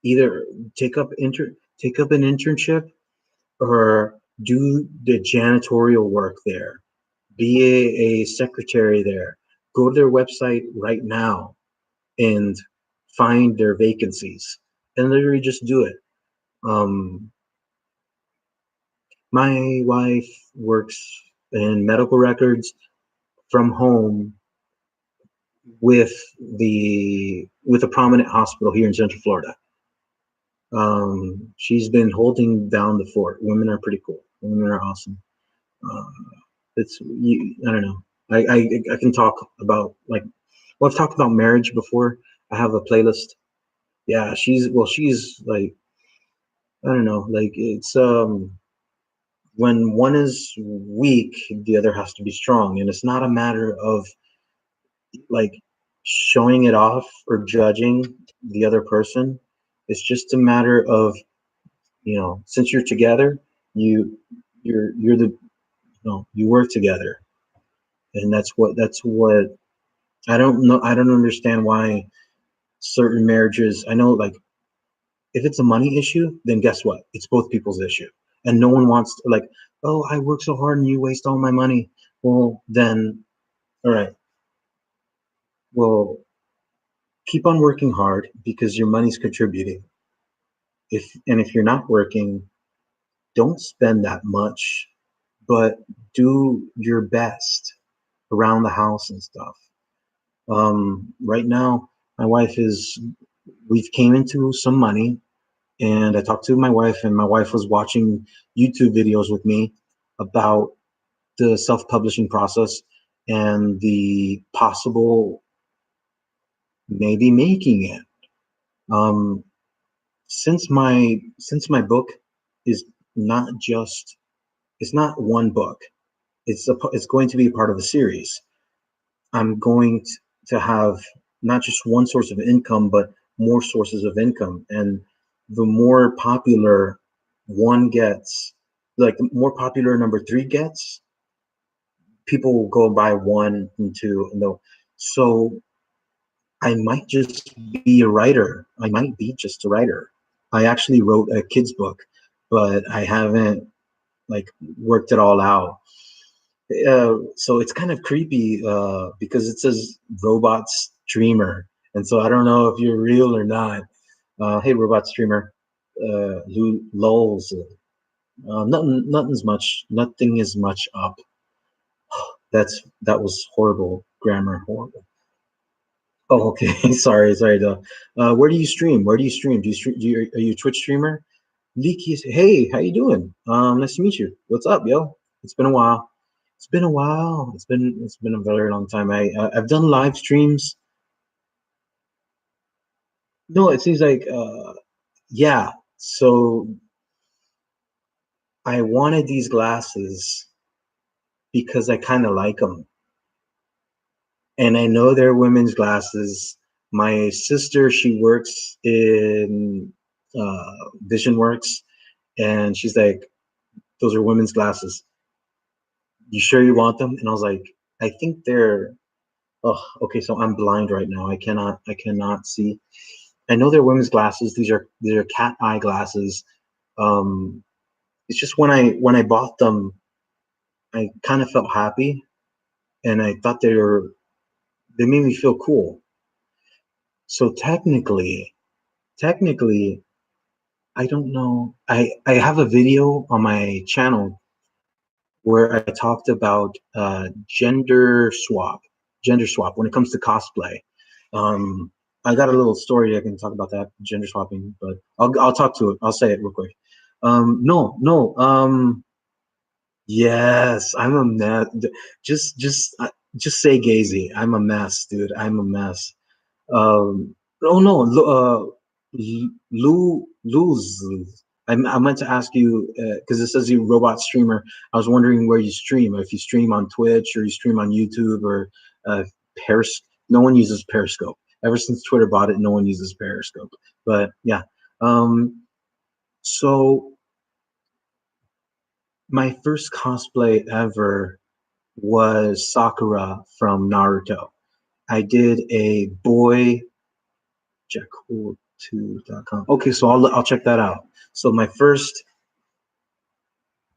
either take up an internship or do the janitorial work there. Be a secretary there. Go to their website right now and find their vacancies and literally just do it. Um, my wife works in medical records from home with a prominent hospital here in Central Florida. She's been holding down the fort. Women are pretty cool. Women are awesome. Uh, I don't know. I can talk about, like, well, I've talked about marriage before. I have a playlist. Yeah, she's like, I don't know, like, it's when one is weak, the other has to be strong, and it's not a matter of, like, showing it off or judging the other person. It's just a matter of, since you're together, you you're the you work together, and that's what I don't understand why certain marriages. I know, like, if it's a money issue, then guess what? It's both people's issue. And no one wants to, like, oh, I work so hard and you waste all my money. Well, then, all right. Well, keep on working hard because your money's contributing. If you're not working, don't spend that much, but do your best around the house and stuff. Right now, my wife is, we've came into some money, and I talked to my wife, and my wife was watching YouTube videos with me about the self-publishing process and the possible maybe making it. Um, since my book is not just it's not one book. It's going to be a part of a series. I'm going to have not just one source of income, but more sources of income. And the more popular one gets, like the more popular number three gets, people will go buy one and two, and they'll. So I might just be a writer. I might be just a writer. I actually wrote a kid's book, but I haven't, like, worked it all out. So it's kind of creepy because it says robot streamer, and so I don't know if you're real or not. Hey, robot streamer, lols. Nothing is much up. That was horrible grammar, horrible. Oh, okay. Sorry though. Where do you stream? Where do you stream? Do you stream? Are you a Twitch streamer? Leaky. Hey, how you doing? Nice to meet you. What's up, yo? It's been a while. It's been a while. It's been a very long time. I've done live streams. No, it seems like yeah. So I wanted these glasses because I kind of like them, and I know they're women's glasses. My sister, she works in Vision Works, and she's like, "Those are women's glasses. You sure you want them?" And I was like, "I think they're." Oh, okay. So I'm blind right now. I cannot see. I know they're women's glasses. These are cat eye glasses. Um, it's just when I bought them, I kind of felt happy, and I thought they made me feel cool. So technically, I don't know. I have a video on my channel where I talked about gender swap when it comes to cosplay. Um, I got a little story I can talk about that gender swapping, but I'll talk to it. I'll say it real quick. No, no. Yes, I'm a mess. Just say gazy. I'm a mess, dude. I'm a mess. Oh no, lose. I meant to ask you because it says you robot streamer. I was wondering where you stream. If you stream on Twitch or you stream on YouTube or Peris. No one uses Periscope. Ever since Twitter bought it, no one uses Periscope. But yeah. So my first cosplay ever was Sakura from Naruto. I did a boy jackal2.com. Okay, so I'll check that out. So my first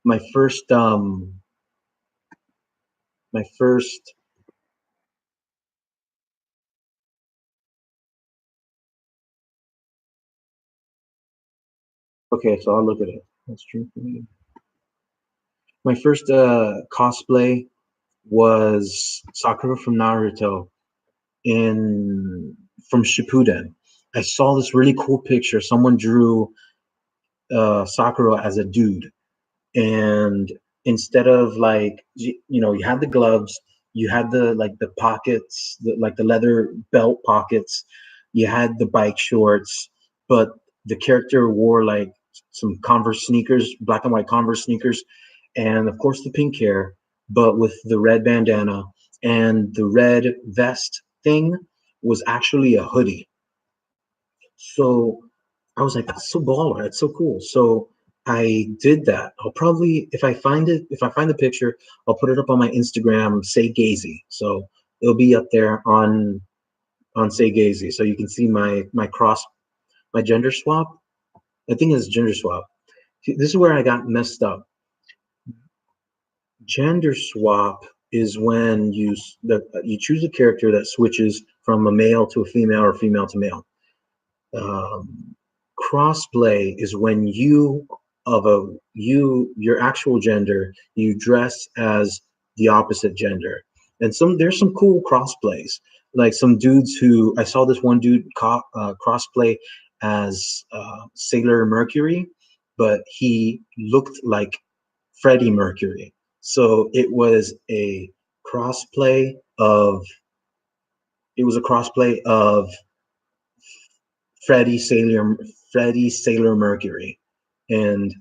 my first okay, so I'll look at it. That's true for me. My first cosplay was Sakura from Naruto in from Shippuden. I saw this really cool picture. Someone drew Sakura as a dude, and instead of like you had the gloves, you had the like the pockets, like the leather belt pockets, you had the bike shorts, but the character wore like some Converse sneakers, black and white Converse sneakers, and of course the pink hair, but with the red bandana, and the red vest thing was actually a hoodie. So I was like, that's so baller. That's so cool. So I did that. I'll probably, if I find it, if I find the picture, I'll put it up on my Instagram, SayGeizi. So it'll be up there on SayGeizi. So you can see my gender swap. I think it's gender swap. This is where I got messed up. Gender swap is when you choose a character that switches from a male to a female or female to male. um, Crossplay is when your actual gender, you dress as the opposite gender. And there's some cool crossplays, like some dudes who I saw this one dude crossplay as Sailor Mercury, but he looked like Freddie Mercury. So crossplay of it was a crossplay of Freddie Sailor Freddie Sailor Mercury, and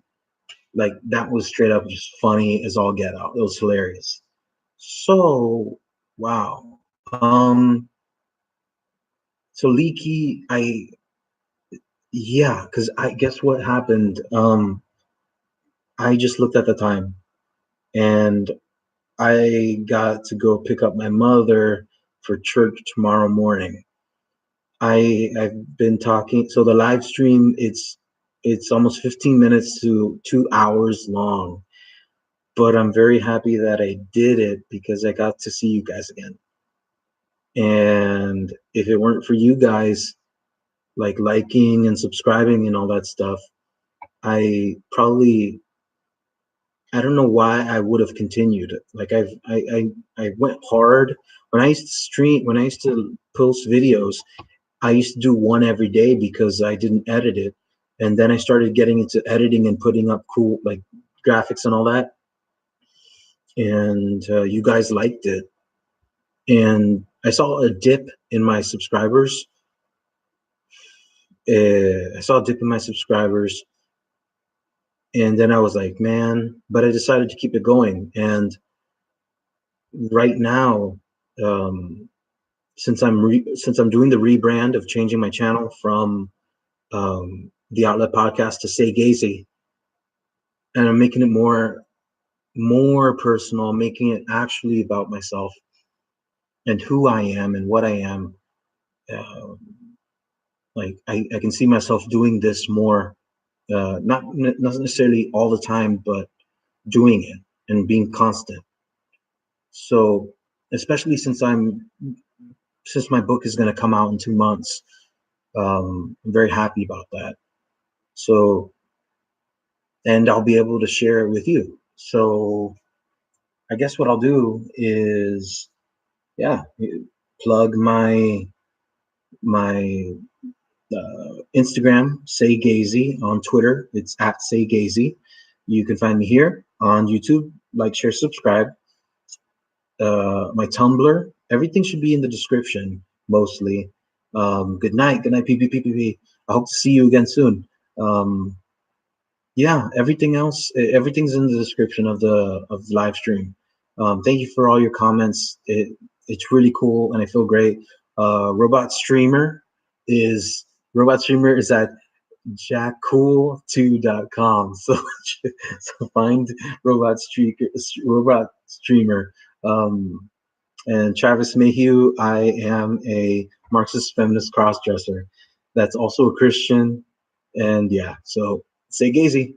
like that was straight up just funny as all get out. It was hilarious. So wow. So Leaky, yeah, because I guess what happened. I just looked at the time, and I got to go pick up my mother for church tomorrow morning. I've been talking. So the live stream, it's almost 15 minutes to 2 hours long, but I'm very happy that I did it because I got to see you guys again. And if it weren't for you guys like liking and subscribing and all that stuff, I probably I don't know why I would have continued. Like I went hard when I used to stream, when I used to post videos. I used to do one every day because I didn't edit it. And then I started getting into editing and putting up cool like graphics and all that. And you guys liked it. And I saw a dip in my subscribers. I saw a dip in my subscribers. And then I was like, man, but I decided to keep it going. And right now, um, since I'm doing the rebrand of changing my channel from the Outlet Podcast to SayGeizi, and I'm making it more personal, making it actually about myself and who I am and what I am. Uh, like I can see myself doing this more, not necessarily all the time, but doing it and being constant. So, especially since my book is going to come out in 2 months, I'm very happy about that. So, and I'll be able to share it with you. So, I guess what I'll do is, yeah, plug my Instagram, SayGeizi, on Twitter. It's at SayGeizi. You can find me here on YouTube. Like, share, subscribe. My Tumblr. Everything should be in the description mostly. Good night. Good night, PPPPP. I hope to see you again soon. Um, yeah, everything's in the description of the live stream. Thank you for all your comments. It's really cool, and I feel great. Robot Streamer is at jackcool2.com. So find Robot Streamer. And Travis Mayhew, I am a Marxist feminist crossdresser that's also a Christian. And yeah, so SayGeizi.